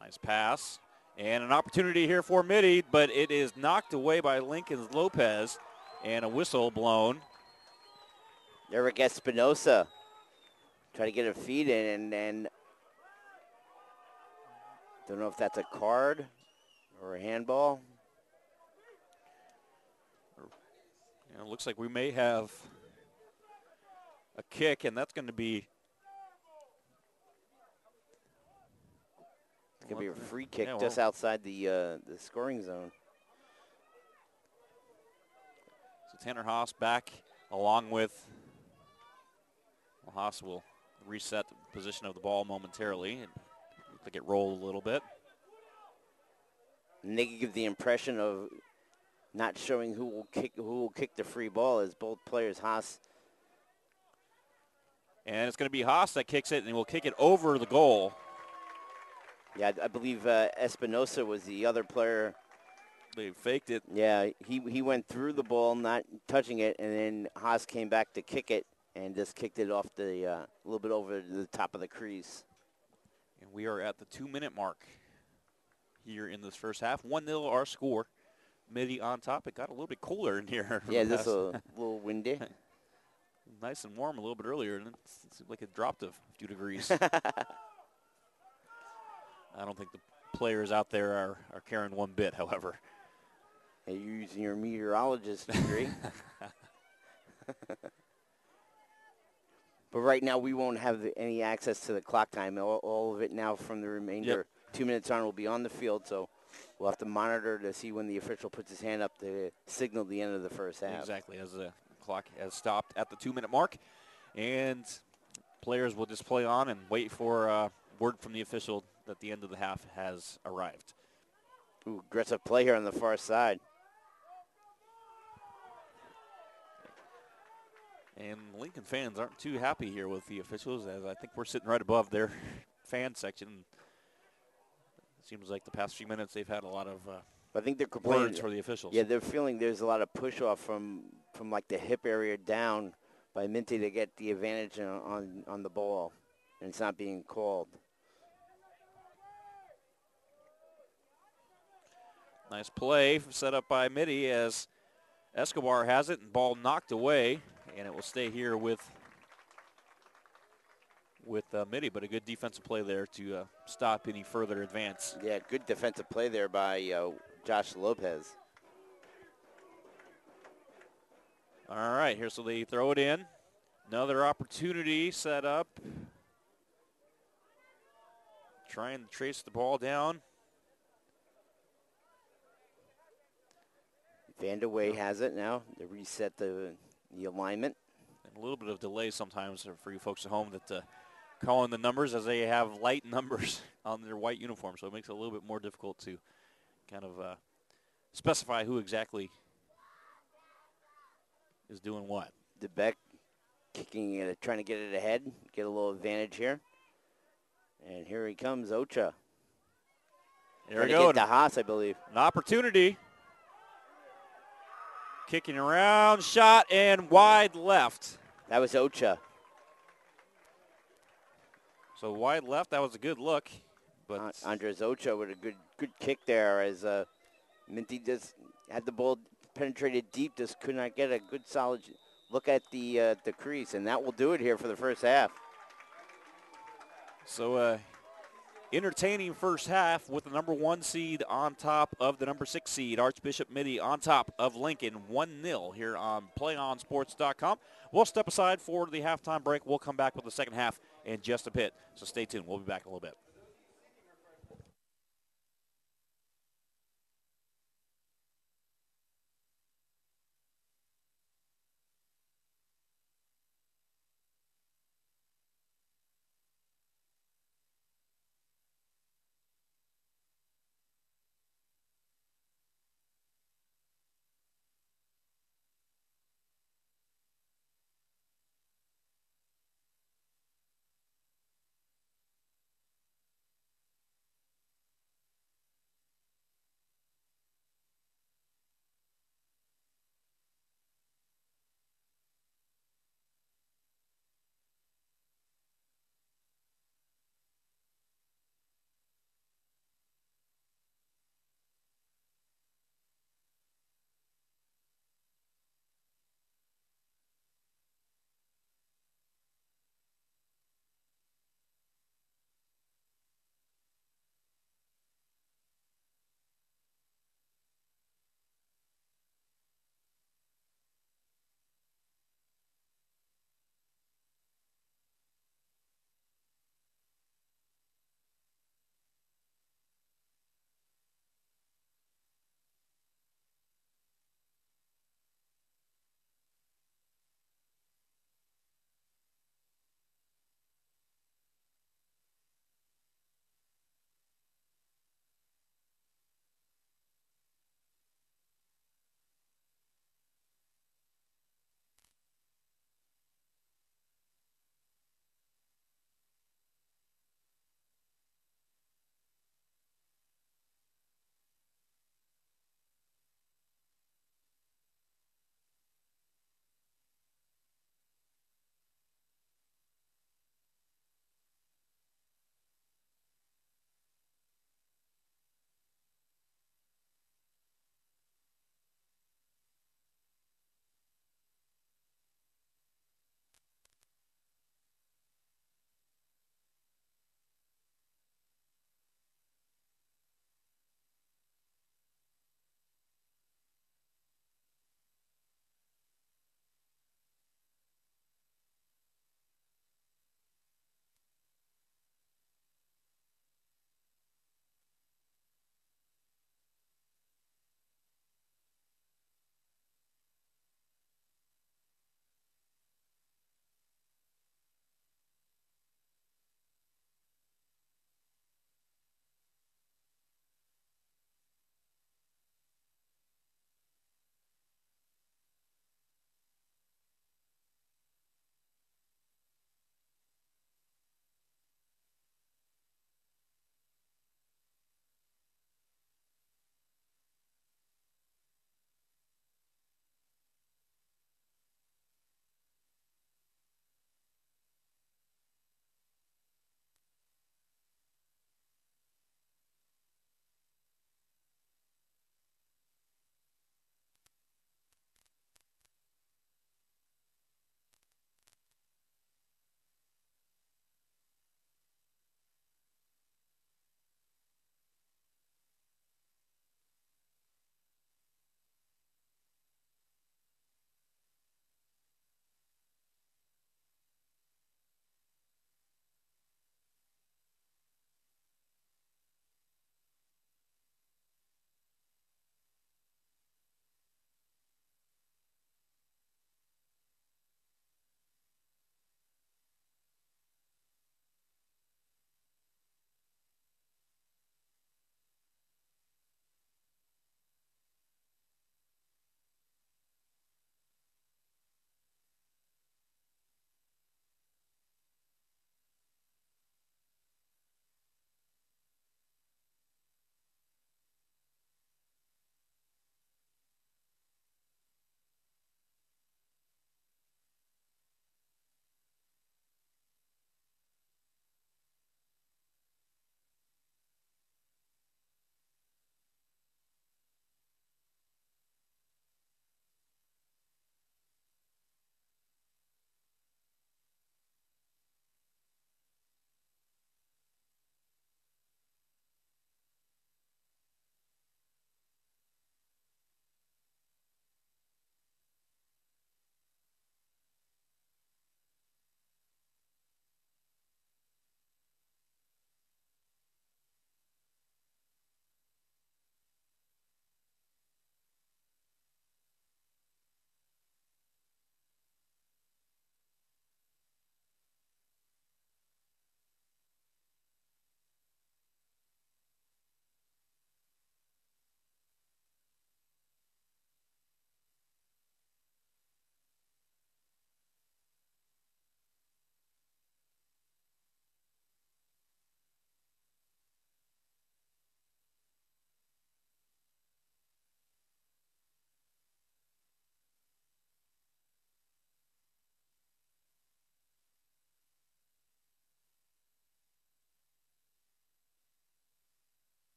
Nice pass. And an opportunity here for Mitty, but it is knocked away by Lincoln's Lopez. And a whistle blown. Eric Espinosa try to get a feed in, and don't know if that's a card or a handball. It looks like we may have a kick, and that's going to be a free kick just outside the scoring zone. So Tanner Haas back along with, well, Haas will reset the position of the ball momentarily and let it roll a little bit. And they give the impression of not showing who will kick the free ball, as both players, Haas. And it's going to be Haas that kicks it, and will kick it over the goal. Yeah, I believe Espinosa was the other player. They faked it. Yeah, he went through the ball, not touching it, and then Haas came back to kick it and just kicked it off the a little bit over the top of the crease. And we are at the 2-minute mark here in this first half. 1-0 our score. Mitty on top. It got a little bit cooler in here. Yeah, just a little windy. Nice and warm a little bit earlier, and it seemed like it dropped a few degrees. I don't think the players out there are caring one bit, however. Hey, you're using your meteorologist degree. But right now we won't have any access to the clock time. All of it now from the remainder. Yep. 2 minutes on will be on the field, so we'll have to monitor to see when the official puts his hand up to signal the end of the first half. Exactly, as the clock has stopped at the 2-minute mark. And players will just play on and wait for word from the official that the end of the half has arrived. Ooh, aggressive play here on the far side. And Lincoln fans aren't too happy here with the officials, as I think we're sitting right above their fan section. It seems like the past few minutes they've had a lot of I think they're complaining words for the officials. Yeah, they're feeling there's a lot of push off from like the hip area down by Minty to get the advantage on the ball, and it's not being called. Nice play set up by Mitty as Escobar has it, and ball knocked away, and it will stay here with Mitty, but a good defensive play there to stop any further advance. Yeah, good defensive play there by Josh Lopez. All right, here, so they throw it in. Another opportunity set up. Trying to trace the ball down. Vanderway has it now. They reset the alignment. And a little bit of delay sometimes for you folks at home that calling the numbers, as they have light numbers on their white uniform, so it makes it a little bit more difficult to kind of specify who exactly is doing what. DeBeck kicking it, trying to get it ahead, get a little advantage here. And here he comes, Ocha. There we go. Get to Haas, I believe. An opportunity. Kicking around, shot, and wide left. That was Ocha. So wide left, that was a good look. But Andres Ocha with a good kick there, as Minty just had the ball penetrated deep, just could not get a good solid look at the crease, and that will do it here for the first half. So entertaining first half with the number 1 seed on top of the number 6 seed, Archbishop Mitty, on top of Lincoln, 1-0 here on PlayOnSports.com. We'll step aside for the halftime break. We'll come back with the second half in just a bit, so stay tuned. We'll be back in a little bit.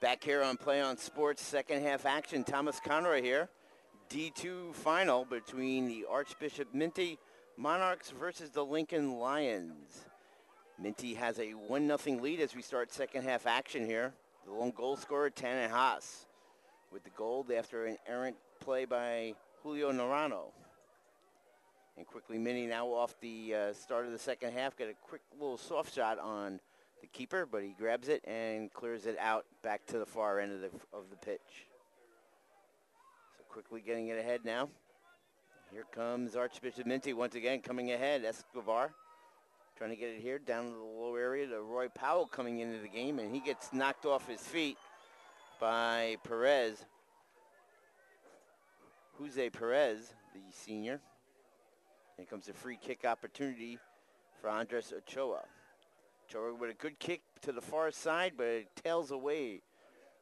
Back here on Play on Sports, second half action. Thomas Conroy here. D2 final between the Archbishop Mitty Monarchs versus the Lincoln Lions. Mitty has a 1-0 lead as we start second half action here. The lone goal scorer, Tannen Haas, with the goal after an errant play by Julio Naranjo. And quickly, Mitty now off the start of the second half, got a quick little soft shot on the keeper, but he grabs it and clears it out back to the far end of the pitch. So quickly getting it ahead now. Here comes Archbishop Mitty once again coming ahead. Escobar trying to get it here down to the low area to Roy Powell coming into the game, and he gets knocked off his feet by Perez. Jose Perez, the senior. Here comes a free kick opportunity for Andres Ochoa. Ochoa with a good kick to the far side, but it tails away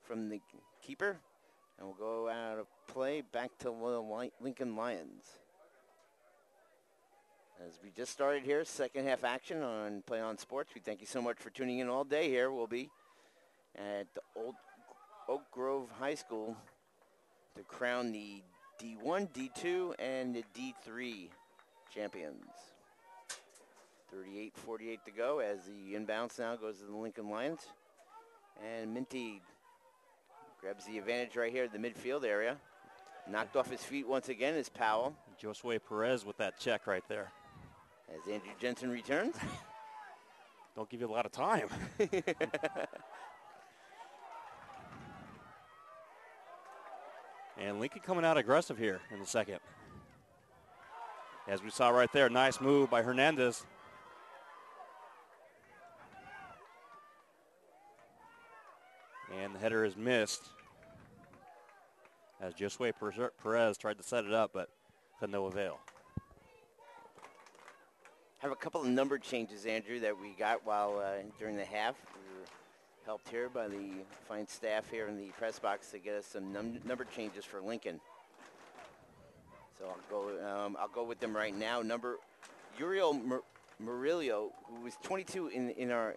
from the keeper. And we'll go out of play back to the Lincoln Lions. As we just started here, second half action on Play on Sports. We thank you so much for tuning in all day here. We'll be at the Old Oak Grove High School to crown the D1, D2, and the D3 champions. 38-48 to go as the inbounds now goes to the Lincoln Lions. And Mitty grabs the advantage right here at the midfield area. Knocked off his feet once again is Powell. Josue Perez with that check right there. As Andrew Jensen returns. Don't give you a lot of time. And Lincoln coming out aggressive here in the second. As we saw right there, nice move by Hernandez. And the header is missed as Josue Perez tried to set it up, but to no avail. Have a couple of number changes, Andrew, that we got while during the half. We were helped here by the fine staff here in the press box to get us some number changes for Lincoln. So I'll go with them right now. Number Uriel Murillo, who was 22 in our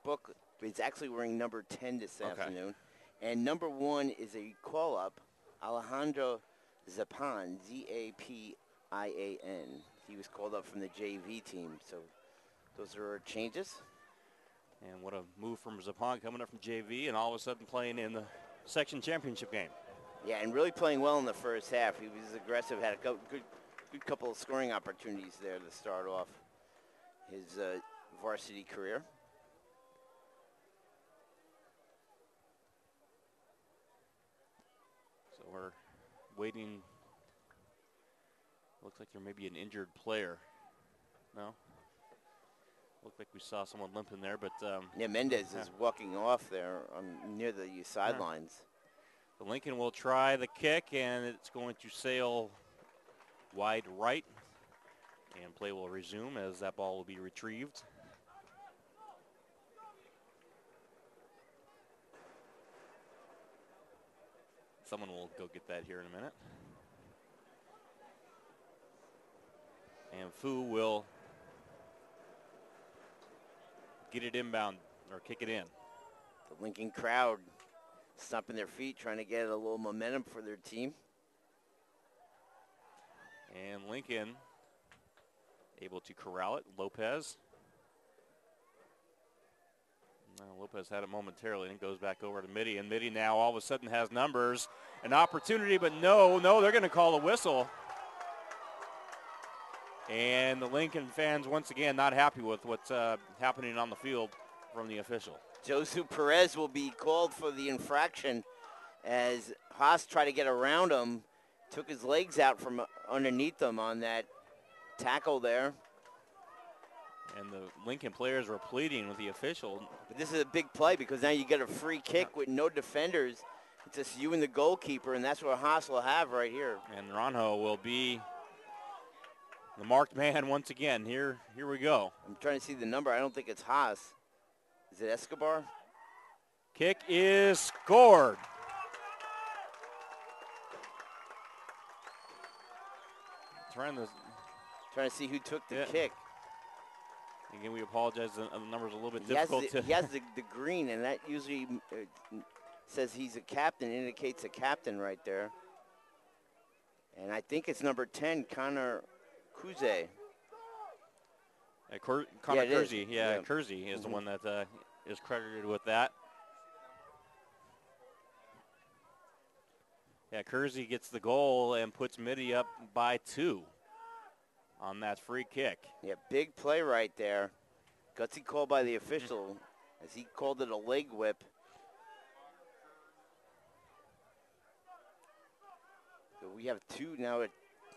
book, is actually wearing number 10 this afternoon. And number 1 is a call-up, Alejandro Zapan, Z-A-P-I-A-N. He was called up from the JV team. So those are our changes. And what a move from Zapan coming up from JV and all of a sudden playing in the section championship game. Yeah, and really playing well in the first half. He was aggressive, had a good couple of scoring opportunities there to start off his varsity career. So we're waiting. Looks like there may be an injured player. No? Looked like we saw someone limping there, but... yeah, Mendez is walking off there near the sidelines. The Lincoln will try the kick, and it's going to sail wide right. And play will resume as that ball will be retrieved. Someone will go get that here in a minute. And Fu will get it inbound or kick it in. The Lincoln crowd stomping their feet, trying to get a little momentum for their team. And Lincoln able to corral it. Lopez. Now Lopez had it momentarily and it goes back over to Mitty. And Mitty now all of a sudden has numbers. An opportunity, but no, they're going to call a whistle. And the Lincoln fans, once again, not happy with what's happening on the field from the official. Josue Perez will be called for the infraction as Haas tried to get around him, took his legs out from underneath him on that tackle there. And the Lincoln players were pleading with the official. But this is a big play because now you get a free kick with no defenders. It's just you and the goalkeeper, and that's what Haas will have right here. And Naranjo will be the marked man once again. Here we go. I'm trying to see the number. I don't think it's Haas. Is it Escobar? Kick is scored. Trying to see who took the kick. Again, we apologize. The number's a little bit difficult to. He has the green, and that usually says he's a captain, indicates a captain right there. And I think it's number 10, Connor Kuze. Connor Kersey. Yeah, Kersey is the one that is credited with that. Yeah, Kersey gets the goal and puts Mitty up by 2 on that free kick. Yeah, big play right there. Gutsy call by the official as he called it a leg whip. So we have 2 now.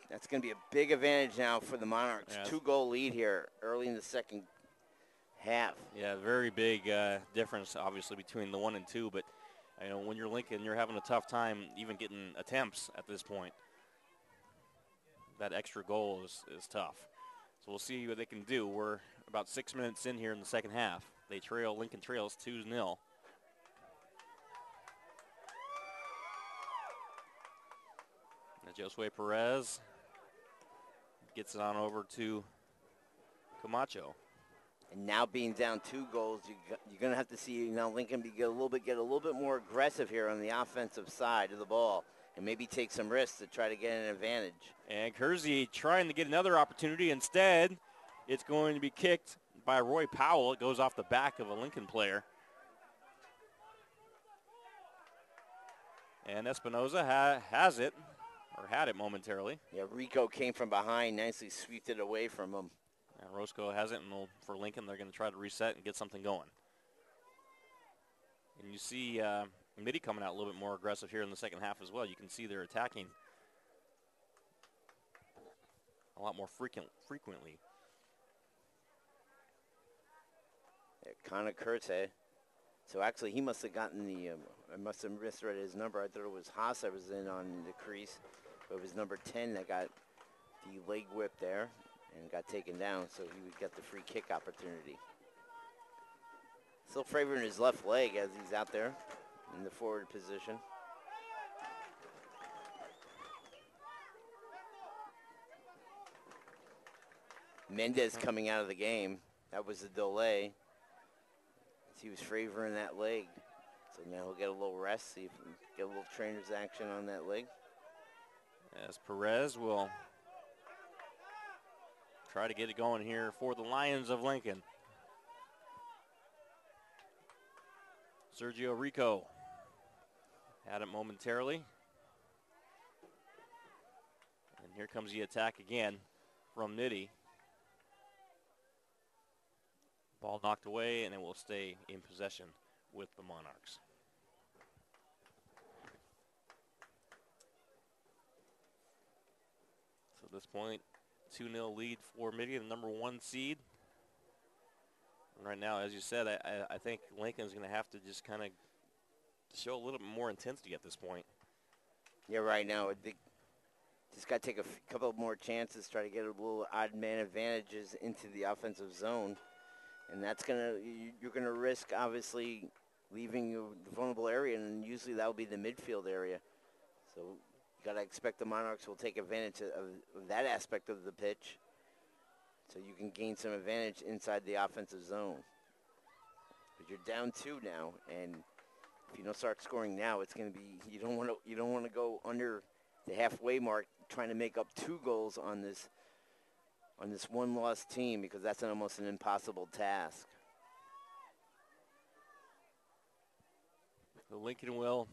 That's going to be a big advantage now for the Monarchs. Yeah. 2-goal lead here early in the second half. Yeah, very big difference, obviously, between the 1 and 2. But, you know, when you're Lincoln, you're having a tough time even getting attempts at this point. That extra goal is tough. So we'll see what they can do. We're about 6 minutes in here in the second half. Lincoln trails 2-0. Now Josue Perez gets it on over to Camacho. And now being down 2 goals, you're going to have to see now Lincoln get a little bit more aggressive here on the offensive side of the ball and maybe take some risks to try to get an advantage. And Kersey trying to get another opportunity. Instead, it's going to be kicked by Roy Powell. It goes off the back of a Lincoln player. And Espinoza has it, or had it momentarily. Yeah, Rico came from behind, nicely sweeped it away from him. And Roscoe has it, and for Lincoln, they're going to try to reset and get something going. And you see Mitty coming out a little bit more aggressive here in the second half as well. You can see they're attacking a lot more frequently. Yeah, Connor Kurtze. So actually, he must have gotten the, I must have misread his number. I thought it was Haas that was in on the crease. But it was number 10 that got the leg whip there and got taken down, so he would get the free kick opportunity. Still favoring his left leg as he's out there in the forward position. Mendez coming out of the game. That was a delay. He was favoring that leg. So now he'll get a little rest, see if he can get a little trainer's action on that leg. As Perez will try to get it going here for the Lions of Lincoln. Sergio Rico had it momentarily. And here comes the attack again from Mitty. Ball knocked away, and it will stay in possession with the Monarchs. So at this point, 2-0 lead for Mitty, the number 1 seed. And right now, as you said, I think Lincoln's going to have to just kind of show a little bit more intensity at this point. Yeah, right now, I think just got to take a couple more chances, try to get a little odd man advantages into the offensive zone. And that's you're going to risk, obviously, leaving the vulnerable area, and usually that will be the midfield area. So you got to expect the Monarchs will take advantage of that aspect of the pitch so you can gain some advantage inside the offensive zone. But you're down 2 now, and if you don't start scoring now, it's going to be you don't want to go under the halfway mark trying to make up 2 goals on this one-loss team, because that's almost an impossible task. The Lincoln will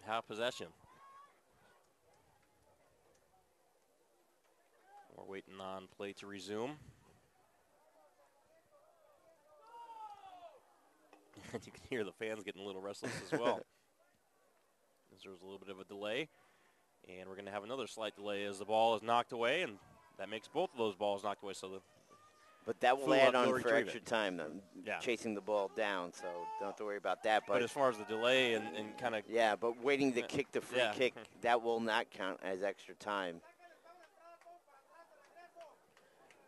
have possession. We're waiting on play to resume. You can hear the fans getting a little restless as well. There was a little bit of a delay, and we're going to have another slight delay as the ball is knocked away, and that makes both of those balls knocked away. But that will add on for extra time, chasing the ball down, so don't have to worry about that. But as far as the delay and kind of... Yeah, but waiting to kick the free kick, that will not count as extra time.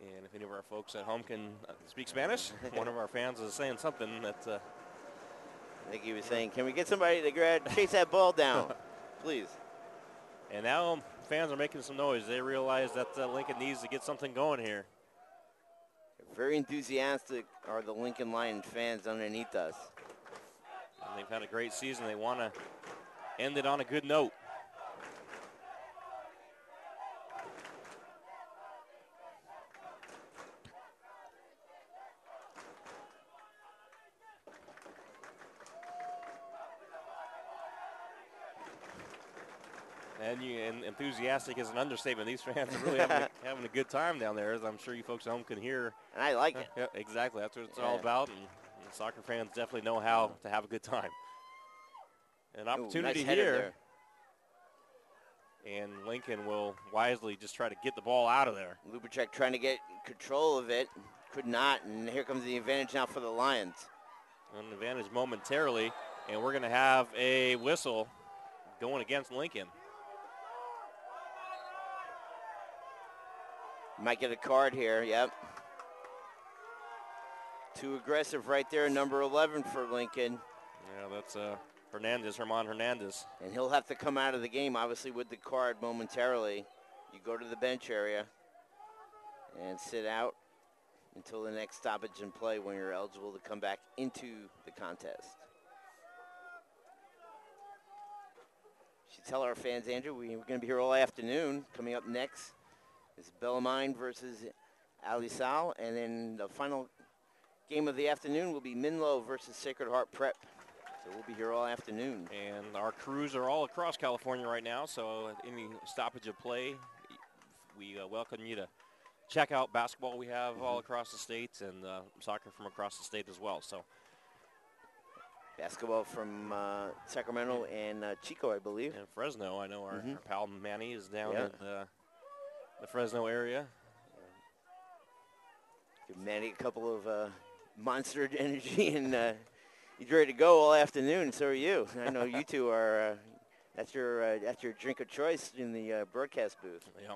And if any of our folks at home can speak Spanish, one of our fans is saying something that... I think he was saying, can we get somebody to chase that ball down, please? And now fans are making some noise. They realize that Lincoln needs to get something going here. Very enthusiastic are the Lincoln Lions fans underneath us. And they've had a great season. They want to end it on a good note. And enthusiastic is an understatement. These fans are really having a good time down there, as I'm sure you folks at home can hear. And I like it. Yeah, exactly. That's what it's all about. And soccer fans definitely know how to have a good time. An opportunity nice here. And Lincoln will wisely just try to get the ball out of there. Lubacek trying to get control of it. Could not. And here comes the advantage now for the Lions. An advantage momentarily. And we're going to have a whistle going against Lincoln. Might get a card here, yep. Too aggressive right there, number 11 for Lincoln. Yeah, that's Herman Hernandez. And he'll have to come out of the game, obviously, with the card momentarily. You go to the bench area and sit out until the next stoppage in play when you're eligible to come back into the contest. Should tell our fans, Andrew, we're going to be here all afternoon. Coming up next is Bellarmine versus Alisal, and then the final game of the afternoon will be Minlow versus Sacred Heart Prep. So we'll be here all afternoon. And our crews are all across California right now, so any stoppage of play, we welcome you to check out basketball we have all across the states, and soccer from across the state as well. So basketball from Sacramento and Chico, I believe. And Fresno. I know our pal Manny is down in the Fresno area. Give Manny a couple of monster energy, and he's ready to go all afternoon. So are you. I know you two are. That's your drink of choice in the broadcast booth. Yeah.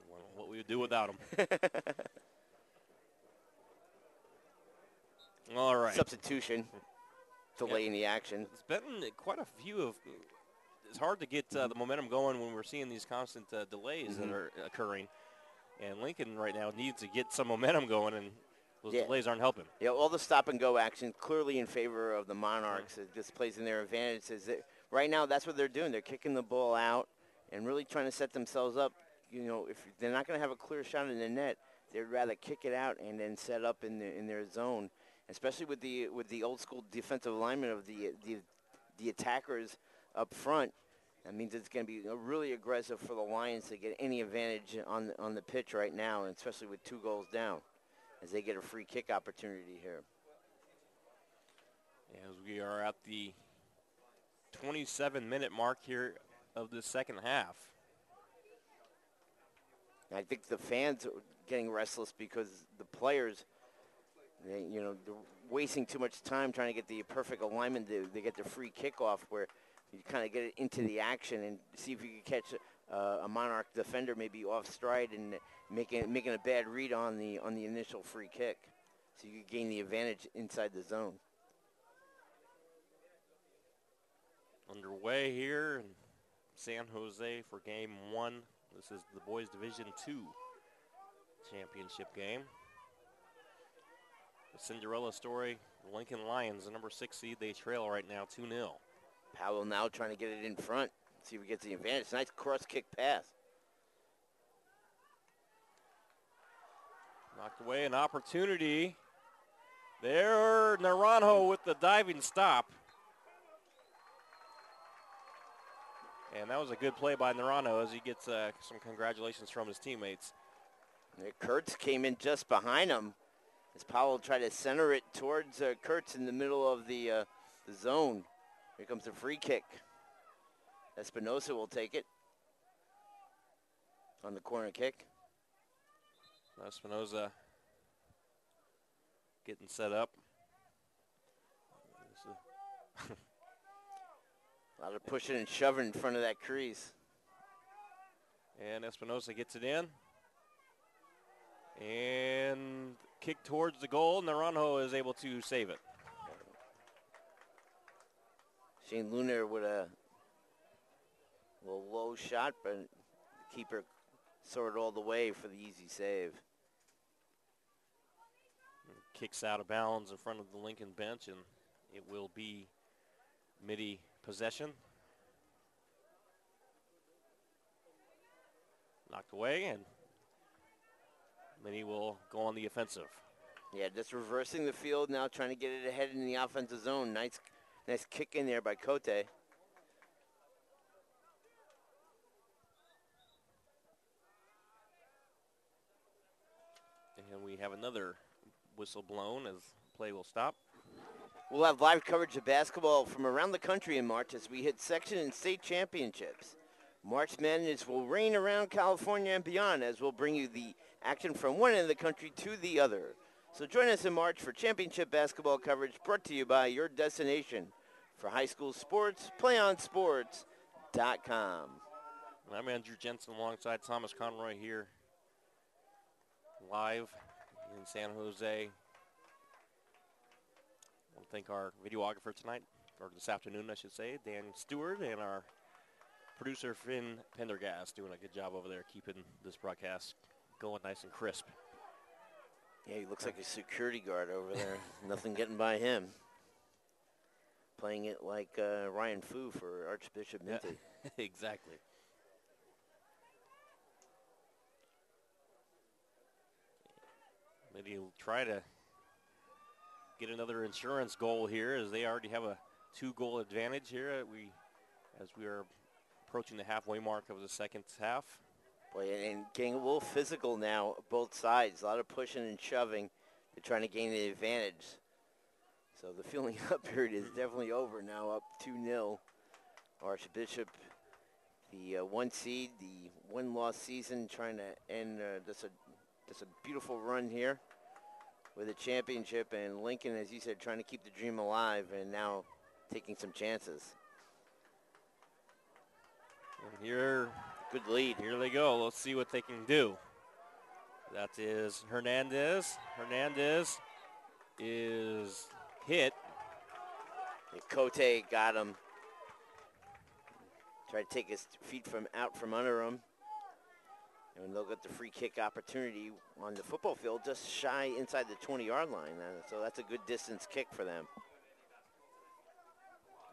Well, what we would do without him. All right. Substitution. Delaying the action. It's been quite a few of. It's hard to get the momentum going when we're seeing these constant delays that are occurring. And Lincoln right now needs to get some momentum going, and those delays aren't helping. Yeah, all the stop-and-go action clearly in favor of the Monarchs. It just plays in their advantage. Right now, that's what they're doing. They're kicking the ball out and really trying to set themselves up. You know, if they're not going to have a clear shot in the net, they'd rather kick it out and then set up in their zone, especially with the old-school defensive alignment of the attackers up front. That means it's going to be really aggressive for the Lions to get any advantage on the pitch right now, and especially with 2 goals down, as they get a free kick opportunity here. As we are at the 27-minute mark here of the second half. I think the fans are getting restless because the players, they're wasting too much time trying to get the perfect alignment. They get the free kickoff where you kind of get it into the action and see if you can catch a Monarch defender maybe off stride and making a bad read on the initial free kick, so you can gain the advantage inside the zone. Underway here in San Jose for Game 1. This is the Boys Division II championship game. The Cinderella story, the Lincoln Lions, the number 6 seed, they trail right now 2-0. Powell now trying to get it in front, see if he gets the advantage. Nice cross-kick pass. Knocked away, an opportunity. There, Naranjo with the diving stop. And that was a good play by Naranjo as he gets some congratulations from his teammates. Kurtz came in just behind him as Powell tried to center it towards Kurtz in the middle of the zone. Here comes the free kick. Espinosa will take it on the corner kick. Espinosa getting set up. A lot of pushing and shoving in front of that crease. And Espinosa gets it in. And kick towards the goal. Naranjo is able to save it. Shane Lunar with a little low shot, but the keeper sorted all the way for the easy save. kicks out of bounds in front of the Lincoln bench, and it will be Mitty possession. Knocked away, and Mitty will go on the offensive. Yeah, just reversing the field now, trying to get it ahead in the offensive zone. Nice kick in there by Cote. And we have another whistle blown as play will stop. We'll have live coverage of basketball from around the country in March as we hit section and state championships. March Madness will reign around California and beyond as we'll bring you the action from one end of the country to the other. So join us in March for championship basketball coverage brought to you by your destination for high school sports, playonsports.com. I'm Andrew Jensen alongside Thomas Conroy here live in San Jose. I want to thank our videographer tonight, or this afternoon I should say, Dan Stewart, and our producer Finn Pendergast doing a good job over there keeping this broadcast going nice and crisp. Yeah, he looks like a security guard over there. Nothing getting by him. Playing it like Ryan Fu for Archbishop Mitty. Yeah, exactly. Maybe he'll try to get another insurance goal here as they already have a 2-goal advantage here as we are approaching the halfway mark of the second half. Boy, and getting a little physical now, both sides. A lot of pushing and shoving. They're trying to gain the advantage. So the filling up period is definitely over now, up 2-0. Archbishop, the 1 seed, the 1-loss season, trying to end just a beautiful run here with a championship. And Lincoln, as you said, trying to keep the dream alive and now taking some chances. And here, good lead. Here they go. Let's see what they can do. That is Hernandez. Hernandez is hit. And Cote got him. Tried to take his feet out from under him. And they'll get the free kick opportunity on the football field just shy inside the 20-yard line. So that's a good distance kick for them.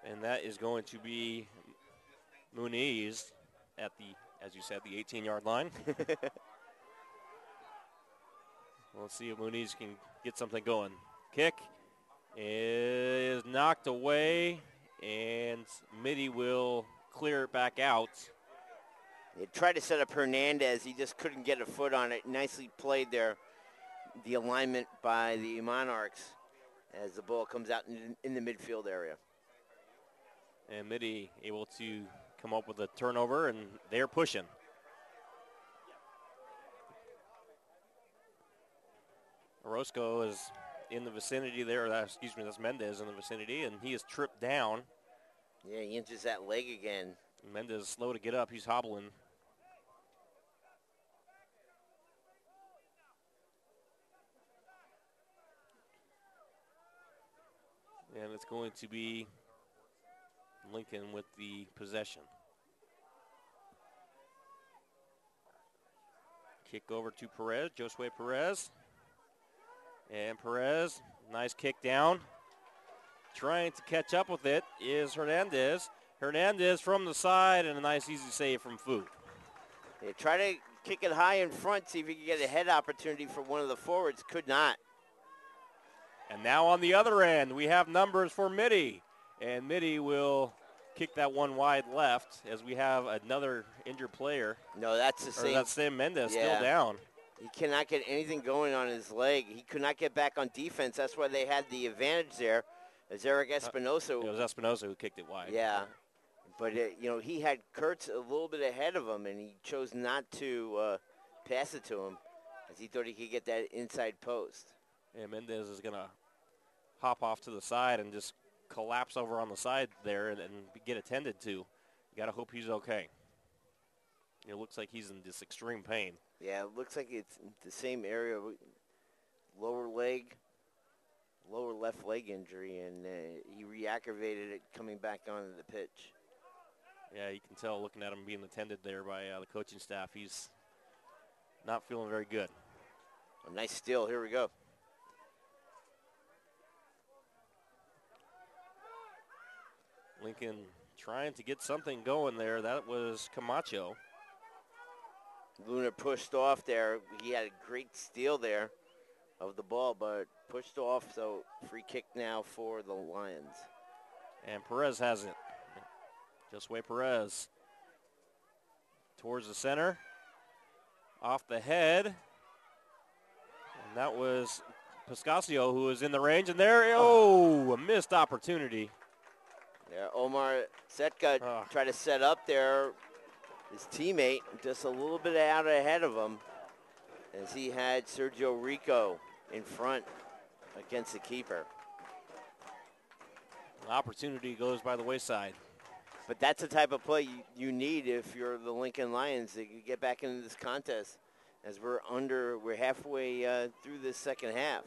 And that is going to be Muniz at the, as you said, the 18-yard line. Let's see if Muniz can get something going. Kick is knocked away, and Mitty will clear it back out. They tried to set up Hernandez. He just couldn't get a foot on it. Nicely played there, the alignment by the Monarchs as the ball comes out in the midfield area. And Mitty able to come up with a turnover, and they're pushing. Orozco is in the vicinity there. That's Mendez in the vicinity, and he is tripped down. Yeah, he injures that leg again. Mendez is slow to get up. He's hobbling. And it's going to be Lincoln with the possession. Kick over to Perez, Josue Perez. And Perez, nice kick down. Trying to catch up with it is Hernandez. Hernandez from the side, and a nice easy save from Fu. They try to kick it high in front, see if he can get a head opportunity for one of the forwards. Could not. And now on the other end, we have numbers for Mitty. And Mitty will kick that one wide left as we have another injured player. No, that's the same. That's Sam Mendez still down. He cannot get anything going on his leg. He could not get back on defense. That's why they had the advantage there. As Eric Espinosa. It was Espinosa who kicked it wide. Yeah. But, he had Kurtz a little bit ahead of him, and he chose not to pass it to him as he thought he could get that inside post. And Mendez is going to hop off to the side and just collapse over on the side there and get attended to. You got to hope he's okay. It looks like he's in this extreme pain. Yeah, it looks like it's the same area, lower left leg injury, and he re-aggravated it coming back onto the pitch. Yeah, you can tell looking at him being attended there by the coaching staff. He's not feeling very good. A nice steal. Here we go. Lincoln trying to get something going there. That was Camacho. Luna pushed off there. He had a great steal there of the ball, but pushed off, so free kick now for the Lions. And Perez has it. Josue Perez towards the center. Off the head. And that was Pascasio who was in the range. And there, a missed opportunity. Yeah, Omar Setka tried to set up there. His teammate just a little bit out ahead of him as he had Sergio Rico in front against the keeper. The opportunity goes by the wayside. But that's the type of play you need if you're the Lincoln Lions to get back into this contest, as we're halfway through this second half.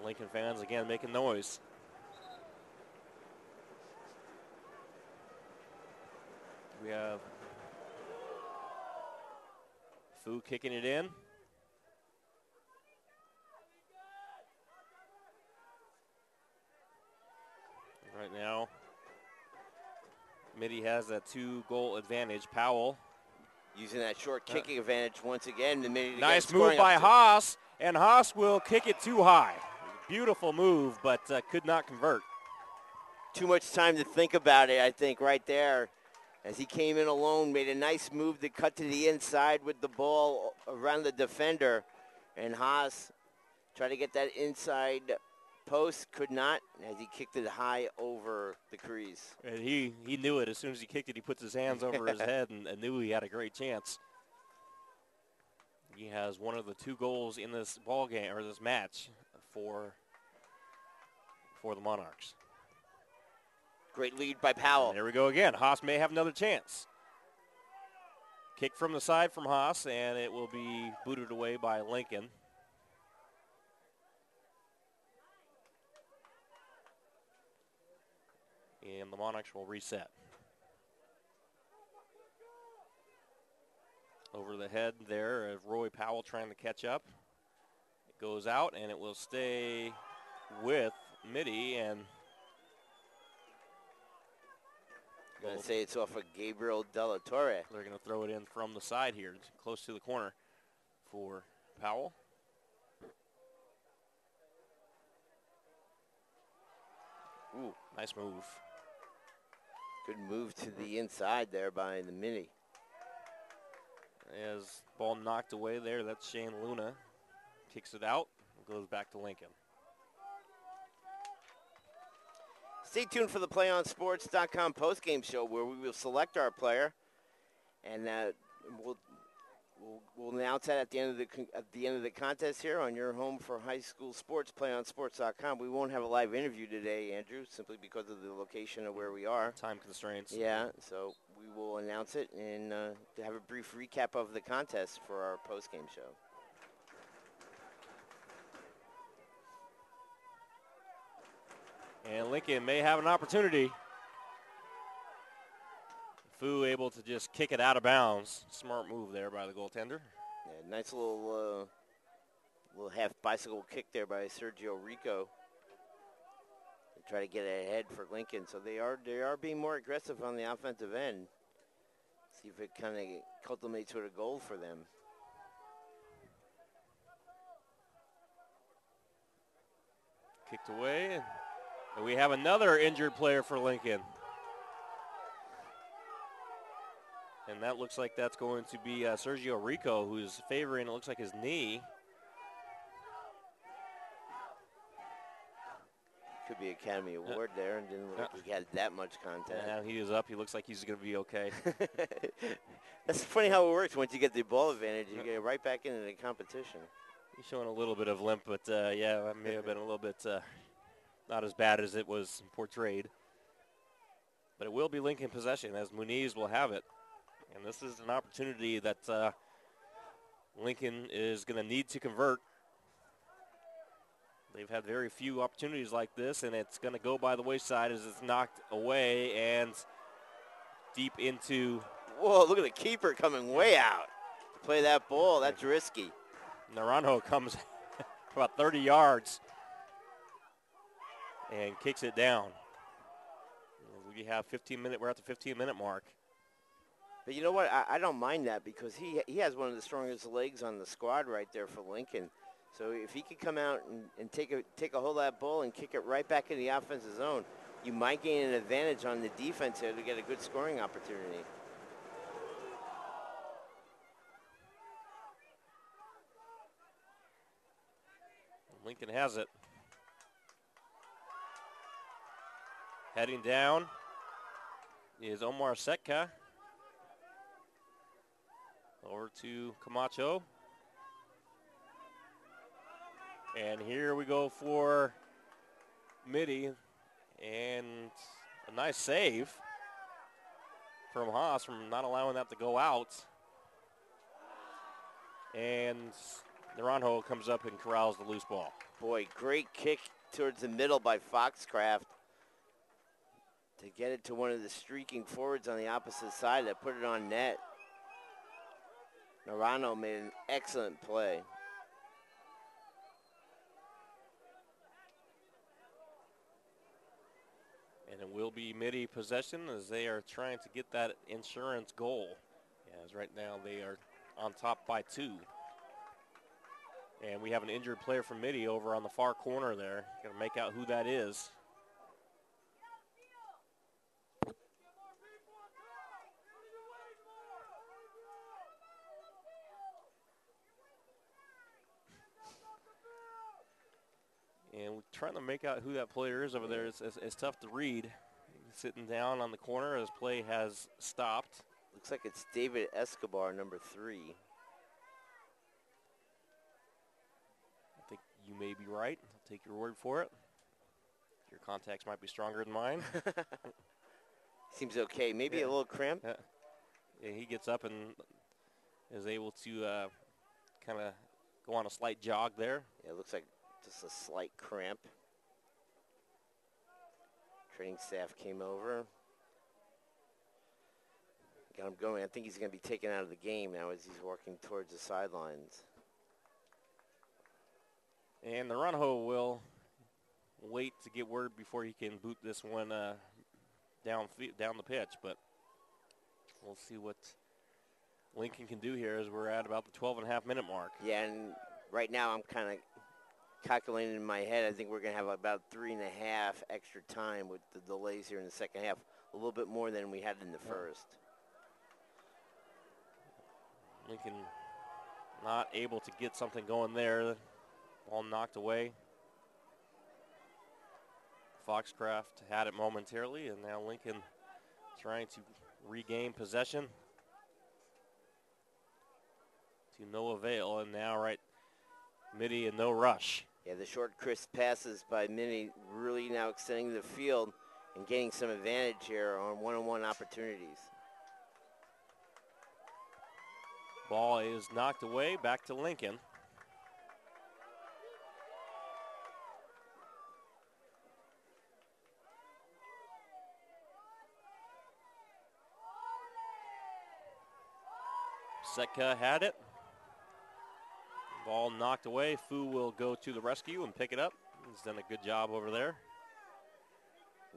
Lincoln fans again making noise. We have Fu kicking it in. Right now, Mitty has that 2-goal advantage. Powell. Using that short kicking advantage once again. Nice move by Haas, and Haas will kick it too high. Beautiful move, but could not convert. Too much time to think about it, I think, right there. As he came in alone, made a nice move to cut to the inside with the ball around the defender. And Haas tried to get that inside post, could not, as he kicked it high over the crease. And he knew it. As soon as he kicked it, he puts his hands over his head and knew he had a great chance. He has one of the 2 goals in this ball game, or this match, for the Monarchs. Great lead by Powell. And there we go again. Haas may have another chance. Kick from the side from Haas, and it will be booted away by Lincoln. And the Monarchs will reset. Over the head there of Roy Powell trying to catch up. It goes out, and it will stay with Mitty. And I'm going to say it's off of Gabriel Della Torre. They're going to throw it in from the side here, close to the corner for Powell. Ooh, nice move. Good move to the inside there by the Mitty. As ball knocked away there, that's Shane Luna. Kicks it out, goes back to Lincoln. Stay tuned for the PlayOnSports.com postgame show, where we will select our player, and we'll announce that at the end of the contest here on your home for high school sports, PlayOnSports.com. We won't have a live interview today, Andrew, simply because of the location of where we are. Time constraints. Yeah, so we will announce it and to have a brief recap of the contest for our postgame show. And Lincoln may have an opportunity. Fu able to just kick it out of bounds. Smart move there by the goaltender. Yeah, nice little half bicycle kick there by Sergio Rico. They try to get ahead for Lincoln, so they are being more aggressive on the offensive end. See if it kind of culminates with a goal for them. Kicked away. And we have another injured player for Lincoln. And that looks like that's going to be Sergio Rico, who's favoring, it looks like, his knee. Could be Academy Award there, and didn't look like he had that much contact. Yeah, he is up. He looks like he's going to be okay. That's funny how it works. Once you get the ball advantage, you get right back into the competition. He's showing a little bit of limp, but, yeah, that may have been a little bit not as bad as it was portrayed. But it will be Lincoln possession, as Muniz will have it. And this is an opportunity that Lincoln is going to need to convert. They've had very few opportunities like this, and it's going to go by the wayside as it's knocked away and deep into. Whoa, look at the keeper coming way out to play that ball. That's risky. Naranjo comes about 30 yards. and kicks it down. We have 15-minute. We're at the 15-minute mark. But you know what? I don't mind that because he has one of the strongest legs on the squad right there for Lincoln. So if he could come out and take a hold of that ball and kick it right back in the offensive zone, you might gain an advantage on the defense here to get a good scoring opportunity. Lincoln has it. Heading down is Omar Setka. Over to Camacho. And here we go for Mitty. And a nice save from Haas from not allowing that to go out. And Naranjo comes up and corrals the loose ball. Boy, great kick towards the middle by Foxcraft to get it to one of the streaking forwards on the opposite side that put it on net. Naranjo made an excellent play. And it will be Mitty possession as they are trying to get that insurance goal. As right now they are on top by 2. And we have an injured player from Mitty over on the far corner there. Got to make out who that is. And we're trying to make out who that player is over there. It's tough to read. He's sitting down on the corner as play has stopped. Looks like it's David Escobar, number 3. I think you may be right. I'll take your word for it. Your contacts might be stronger than mine. Seems okay. Maybe a little cramp. Yeah, he gets up and is able to kind of go on a slight jog there. Yeah, it looks like just a slight cramp. Training staff came over. Got him going. I think he's going to be taken out of the game now as he's walking towards the sidelines. And Naranjo will wait to get word before he can boot this one down the pitch. But we'll see what Lincoln can do here as we're at about the 12.5-minute mark. Yeah, and right now I'm kind of calculating in my head. I think we're going to have about 3.5 extra time with the delays here in the second half. A little bit more than we had in the first. Lincoln not able to get something going there. Ball knocked away. Foxcraft had it momentarily, and now Lincoln trying to regain possession to no avail. And now Mitty in no rush. Yeah, the short, crisp passes by Mitty really now extending the field and getting some advantage here on one-on-one opportunities. Ball is knocked away, back to Lincoln. Setka had it. Ball knocked away. Fu will go to the rescue and pick it up. He's done a good job over there.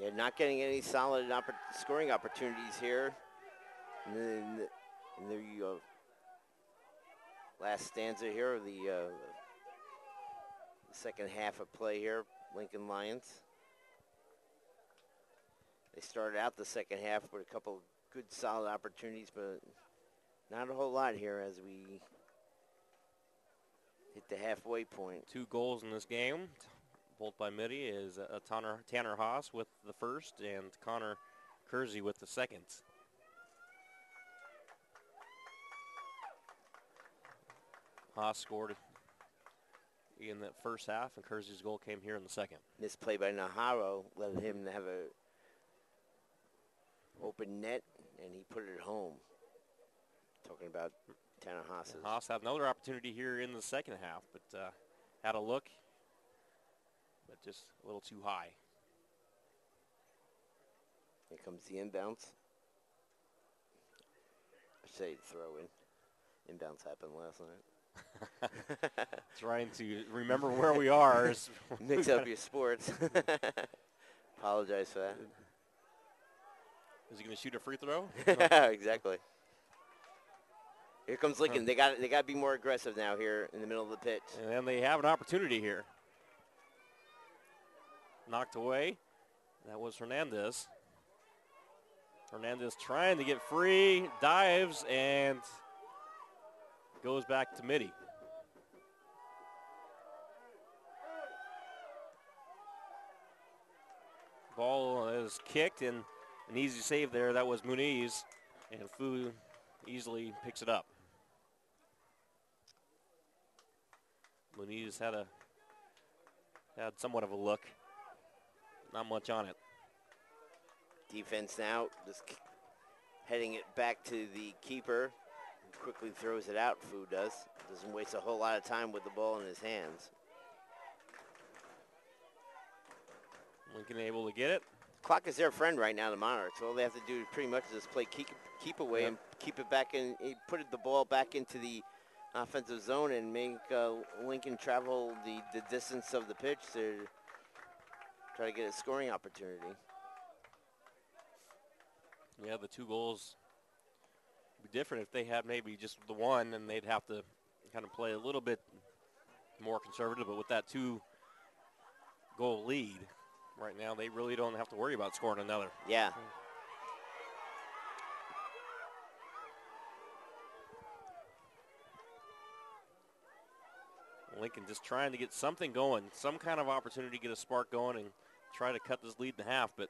Yeah, not getting any solid scoring opportunities here. And there you go. Last stanza here of the second half of play here, Lincoln Lions. They started out the second half with a couple good solid opportunities, but not a whole lot here as we hit the halfway point. 2 goals in this game, both by Mitty, is Tanner Haas with the first and Connor Kersey with the second. Haas scored in that first half, and Kersey's goal came here in the second. This play by Najarro let him have a open net, and he put it home. Talking about Tanner Haas's. Haas had another opportunity here in the second half, but had a look, but just a little too high. Here comes the inbounds. I say throw in. Inbounds happened last night. Trying to remember where we are. Mix up your sports. Apologize for that. Is he going to shoot a free throw? Exactly. Here comes Lincoln. They got to be more aggressive now here in the middle of the pitch. And then they have an opportunity here. Knocked away. That was Hernandez. Hernandez trying to get free, dives, and goes back to Mitty. Ball is kicked, and an easy save there. That was Muniz, and Fu easily picks it up. Muniz had somewhat of a look. Not much on it. Defense now just heading it back to the keeper. He quickly throws it out, Fu does. Doesn't waste a whole lot of time with the ball in his hands. Lincoln able to get it. Clock is their friend right now, the Monarchs. All they have to do pretty much is play keep away and keep it back in. Put the ball back into the offensive zone and make Lincoln travel the distance of the pitch to try to get a scoring opportunity. Yeah, the 2 goals would be different if they had maybe just the one, and they'd have to kind of play a little bit more conservative. But with that 2-goal lead right now, they really don't have to worry about scoring another. Yeah. Lincoln just trying to get something going, some kind of opportunity to get a spark going and try to cut this lead in half. But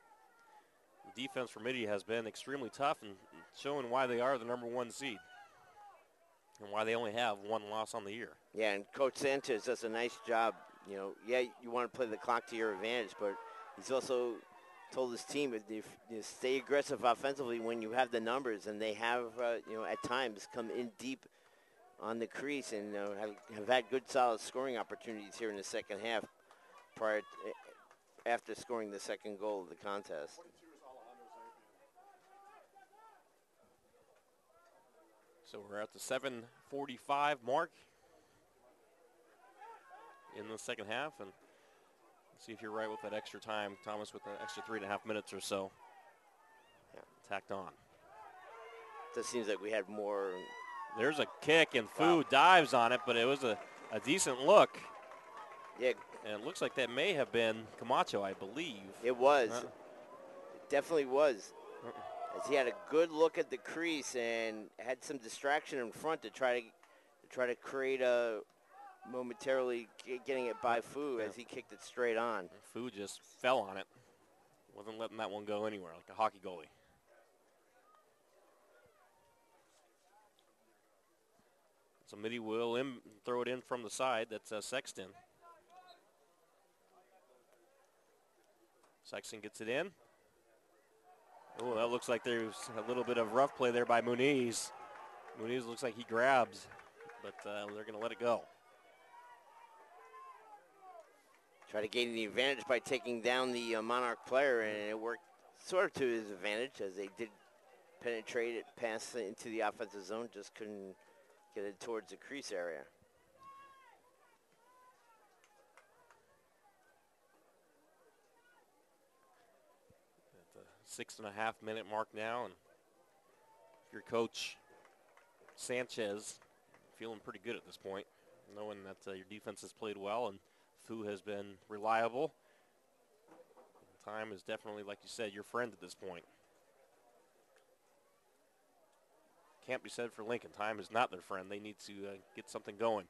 the defense for Mitty has been extremely tough and showing why they are the #1 seed and why they only have 1 loss on the year. Yeah, and Coach Sanchez does a nice job. You know, yeah, you want to play the clock to your advantage, but he's also told his team if you stay aggressive offensively when you have the numbers, and they have, at times come in deep on the crease and have had good, solid scoring opportunities here in the second half after scoring the 2nd goal of the contest. So we're at the 7:45 mark in the second half, and see if you're right with that extra time, Thomas, with the extra 3.5 minutes or so tacked on. Just seems like we had more. There's a kick, and Fu dives on it, but it was a decent look. Yeah. And it looks like that may have been Camacho, I believe. It was. It definitely was. As he had a good look at the crease and had some distraction in front to try to create a momentarily getting it by Fu as he kicked it straight on. Fu just fell on it. Wasn't letting that one go anywhere like a hockey goalie. So Mitty will throw it in from the side. That's Sexton. Sexton gets it in. Oh, that looks like there's a little bit of rough play there by Muniz. Muniz looks like he grabs, but they're going to let it go. Try to gain the advantage by taking down the Monarch player, and it worked sort of to his advantage as they did penetrate it past into the offensive zone, just couldn't get it towards the crease area. At the 6.5-minute mark now, and if your coach Sanchez feeling pretty good at this point, knowing that your defense has played well and Fu has been reliable. Time is definitely, like you said, your friend at this point. Can't be said for Lincoln. Time is not their friend. They need to get something going.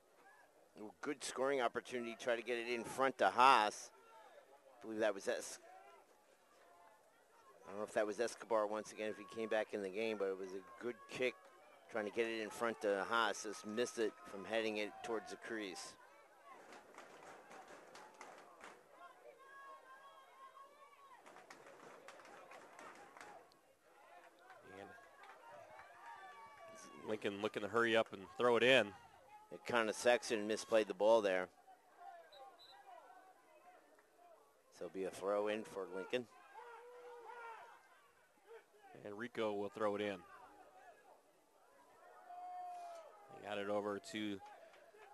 Good scoring opportunity. Try to get it in front to Haas. I believe that was I don't know if that was Escobar once again, if he came back in the game, but it was a good kick trying to get it in front to Haas. Just missed it from heading it towards the crease. Lincoln looking to hurry up and throw it in. It kind of Sexton misplayed the ball there. So it'll be a throw in for Lincoln. And Rico will throw it in. He got it over to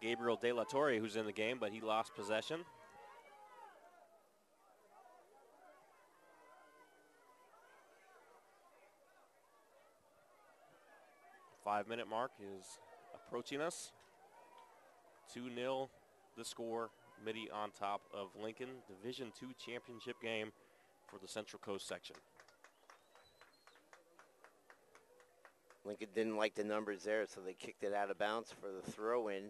Gabriel De La Torre, who's in the game, but he lost possession. 5-minute mark is approaching us. 2-0 the score. Mitty on top of Lincoln. Division II championship game for the Central Coast section. Lincoln didn't like the numbers there, so they kicked it out of bounds for the throw-in,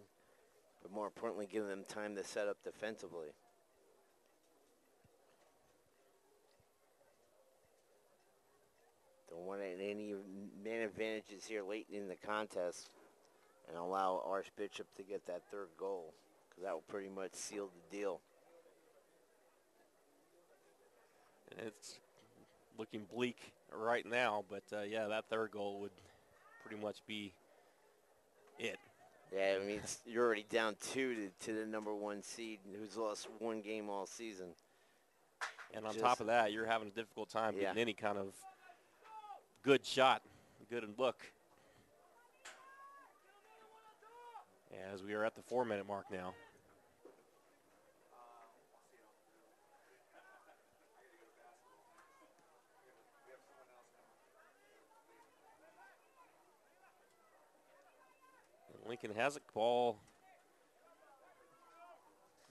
but more importantly, giving them time to set up defensively. Don't want any man advantages here late in the contest and allow Archbishop to get that third goal, because that will pretty much seal the deal. It's looking bleak right now, but yeah, that third goal would pretty much be it. Yeah, I mean, you're already down 2 to the number 1 seed who's lost 1 game all season. And on top of that, you're having a difficult time getting any kind of good shot, good look. As we are at the 4-minute mark now. Lincoln has a ball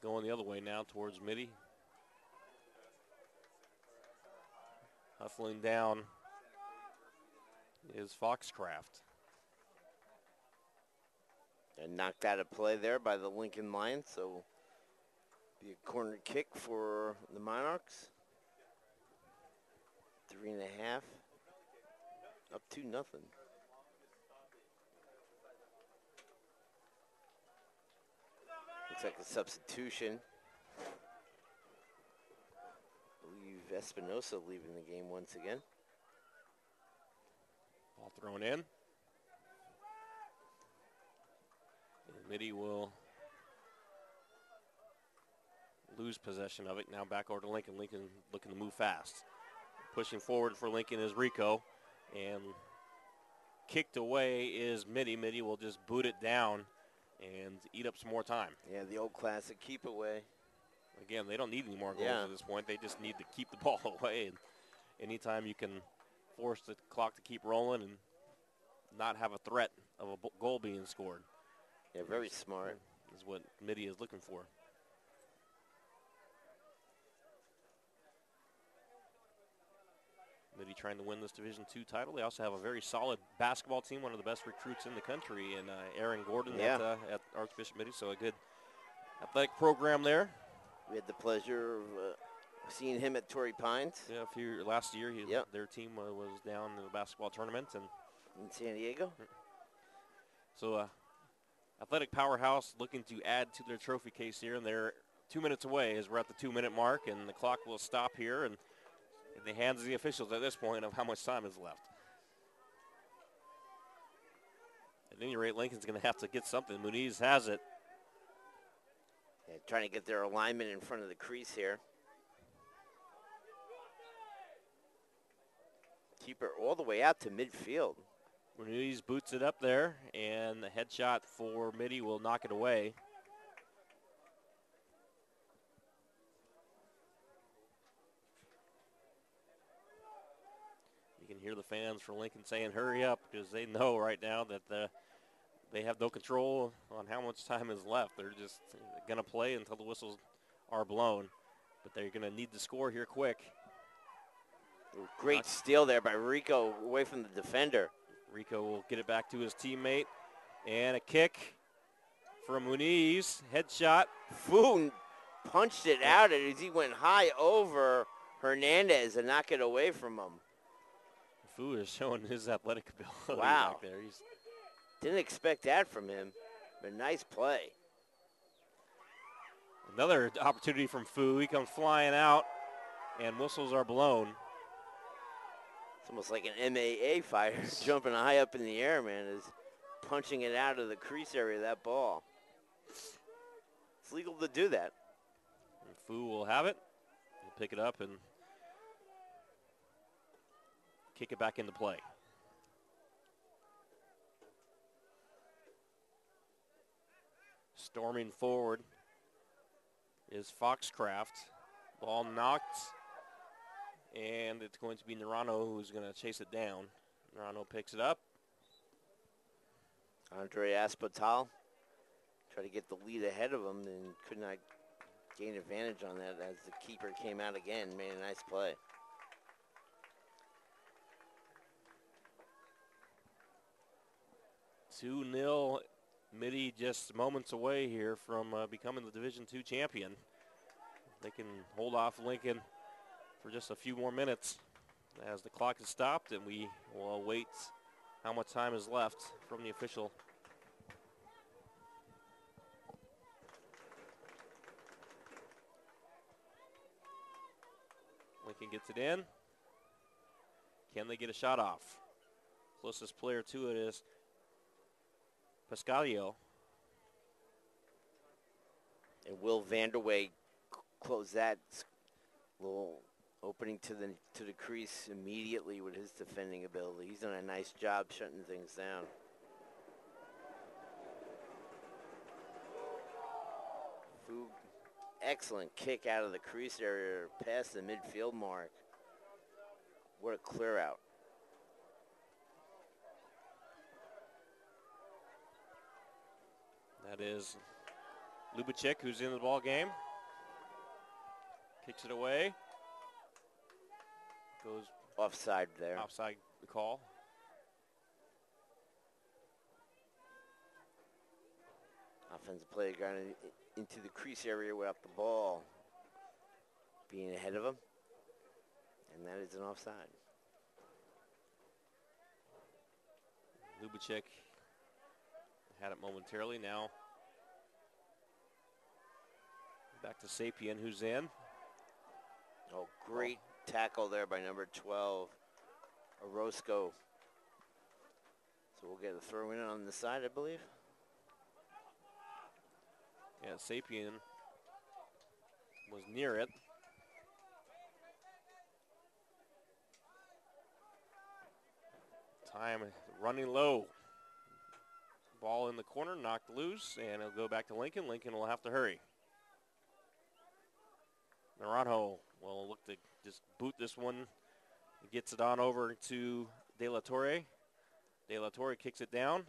going the other way now towards Mitty. Hustling down is Foxcraft. And knocked out of play there by the Lincoln Lions, so be a corner kick for the Monarchs. 3.5, up 2-0. Looks like a substitution. I believe Espinosa leaving the game once again. Ball thrown in. Mitty will lose possession of it. Now back over to Lincoln. Lincoln looking to move fast. Pushing forward for Lincoln is Rico. And kicked away is Mitty. Mitty will just boot it down and eat up some more time. Yeah, the old classic keep away. Again, they don't need any more goals at this point. They just need to keep the ball away. And anytime you can force the clock to keep rolling and not have a threat of a goal being scored. Yeah, very smart. Is what Mitty is looking for. Mitty trying to win this Division II title. They also have a very solid basketball team, one of the best recruits in the country, and Aaron Gordon at Archbishop Mitty, so a good athletic program there. We had the pleasure of seeing him at Torrey Pines. Yeah, last year their team was down in the basketball tournament in San Diego. So athletic powerhouse looking to add to their trophy case here, and they're 2 minutes away as we're at the 2-minute mark, and the clock will stop here and in the hands of the officials at this point of how much time is left. At any rate, Lincoln's going to have to get something. Muniz has it. Yeah, trying to get their alignment in front of the crease here. Keep her all the way out to midfield. Muniz boots it up there, and the headshot for Mitty will knock it away. You can hear the fans for Lincoln saying hurry up, because they know right now that they have no control on how much time is left. They're just going to play until the whistles are blown, but they're going to need to score here quick. Great steal there by Rico away from the defender. Rico will get it back to his teammate, and a kick from Muniz. Headshot. Foon punched it out as he went high over Hernandez and knocked it away from him. Fu is showing his athletic ability wow. back there. Didn't expect that from him, but nice play. Another opportunity from Fu. He comes flying out, and whistles are blown. It's almost like an MAA fighter jumping high up in the air, man, is punching it out of the crease area of that ball. It's legal to do that. And Fu will have it. He'll pick it up and kick it back into play. Storming forward is Foxcraft. Ball knocked, and it's going to be Narano who's going to chase it down. Narano picks it up. Andre Aspotal tried to get the lead ahead of him and could not gain advantage on that as the keeper came out again, made a nice play. Two 2-0. Mitty just moments away here from becoming the Division II champion. They can hold off Lincoln for just a few more minutes as the clock is stopped, and we will await how much time is left from the official. Lincoln gets it in. Can they get a shot off? Closest player to it is Pascalio. And Will Vanderway close that little opening to the crease immediately with his defending ability. He's done a nice job shutting things down. Foog, excellent kick out of the crease area past the midfield mark. What a clear out. That is Lubacek, who's in the ball game. Kicks it away. Goes offside there. Offside call. Offensive player got into the crease area without the ball being ahead of him. And that is an offside. Lubacek had it momentarily. Now back to Sapien, who's in. Oh, great tackle there by number 12, Orozco. So we'll get a throw in on the side, I believe. Yeah, Sapien was near it. Time running low. Ball in the corner, knocked loose, and it'll go back to Lincoln. Lincoln will have to hurry. Naranjo will look to just boot this one. He gets it on over to De La Torre. De La Torre kicks it down.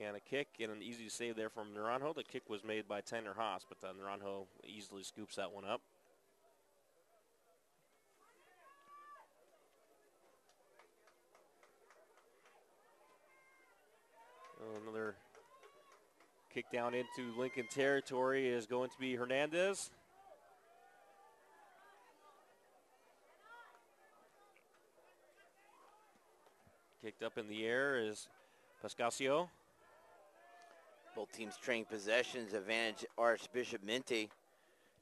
And a kick and an easy save there from Naranjo. The kick was made by Tanner Haas, but Naranjo easily scoops that one up. Another kick down into Lincoln territory is going to be Hernandez. Kicked up in the air is Pascasio. Both teams trading possessions, advantage Archbishop Mitty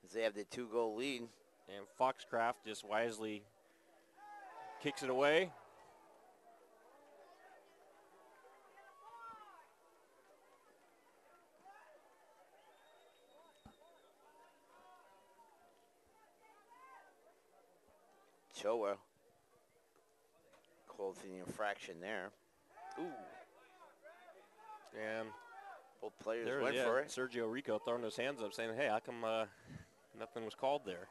as they have the 2-goal lead. And Foxcraft just wisely kicks it away. Choa called for the infraction there. Ooh. And both players went for it. Sergio Rico throwing his hands up saying, hey, how come nothing was called there?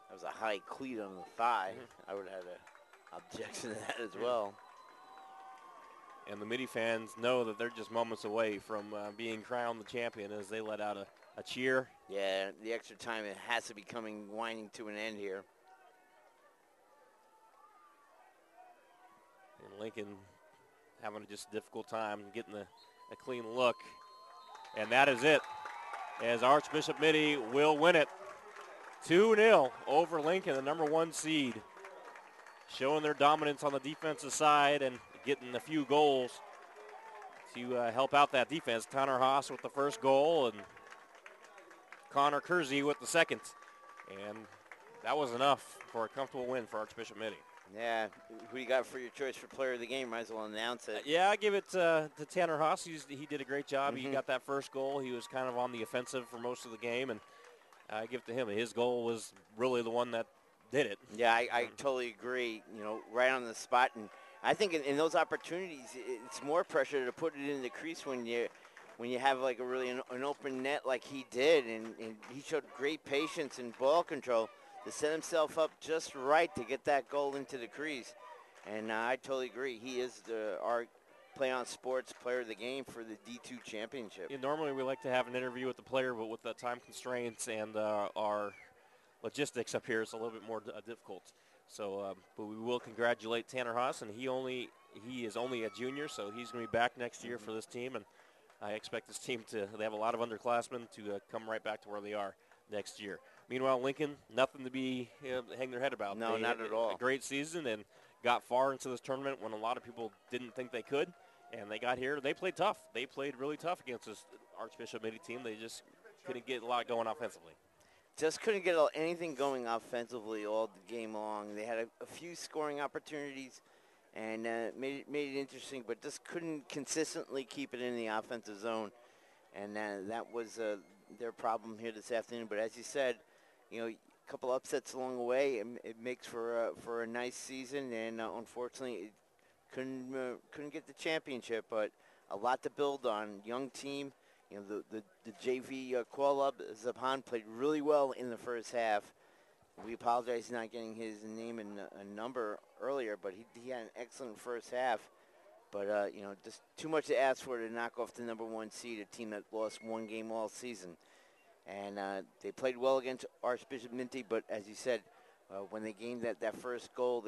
That was a high cleat on the thigh. I would have had an objection to that as well. And the Mitty fans know that they're just moments away from being crowned the champion as they let out a cheer. Yeah, the extra time, it has to be winding to an end here. And Lincoln having just a difficult time getting a clean look. And that is it, as Archbishop Mitty will win it. 2-0 over Lincoln, the number 1 seed. Showing their dominance on the defensive side and getting a few goals to help out that defense. Tanner Haas with the first goal and Connor Kersey with the second. And that was enough for a comfortable win for Archbishop Mitty. Yeah, who you got for your choice for player of the game? Might as well announce it. Yeah, I give it to Tanner Haas. He did a great job. He got that first goal. He was kind of on the offensive for most of the game, and I give it to him. His goal was really the one that did it. Yeah, I totally agree. You know, right on the spot. And I think in those opportunities, it's more pressure to put it in the crease when you have like a really an open net like he did, and he showed great patience and ball control to set himself up just right to get that goal into the crease. And I totally agree. He is our Play On Sports Player of the Game for the D2 Championship. Yeah, normally we like to have an interview with the player, but with the time constraints and our logistics up here, it's a little bit more difficult. So, but we will congratulate Tanner Haas, and he is only a junior, so he's going to be back next year for this team, and I expect this team they have a lot of underclassmen to come right back to where they are next year. Meanwhile, Lincoln, nothing to be hang their head about. No, they not had at all. A great season and got far into this tournament when a lot of people didn't think they could, and they got here. They played tough. They played really tough against this Archbishop Mitty team. They just couldn't get a lot going offensively. Just couldn't get anything going offensively all the game long. They had a few scoring opportunities and made it interesting, but just couldn't consistently keep it in the offensive zone. And that was their problem here this afternoon. But as you said, a couple upsets along the way, it makes for a nice season. And unfortunately, it couldn't get the championship, but a lot to build on. Young team. The JV call-up, Zabhan played really well in the first half. We apologize for not getting his name and number earlier, but he had an excellent first half. But, just too much to ask for to knock off the number 1 seed, a team that lost 1 game all season. And they played well against Archbishop Mitty, but as you said, when they gained that first goal,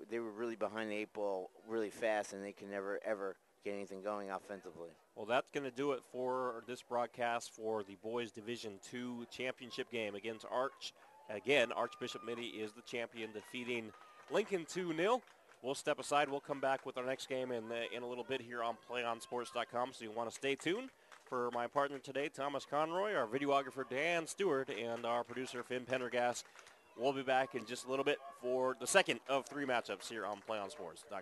they were really behind the 8 ball really fast, and they could never, ever get anything going offensively. Well, that's going to do it for this broadcast for the Boys Division II championship game against Archbishop Mitty is the champion, defeating Lincoln 2-0. We'll step aside. We'll come back with our next game in a little bit here on PlayOnSports.com, so you want to stay tuned. For my partner today, Thomas Conroy, our videographer, Dan Stewart, and our producer, Finn Pendergast. We'll be back in just a little bit for the second of 3 matchups here on PlayOnSports.com.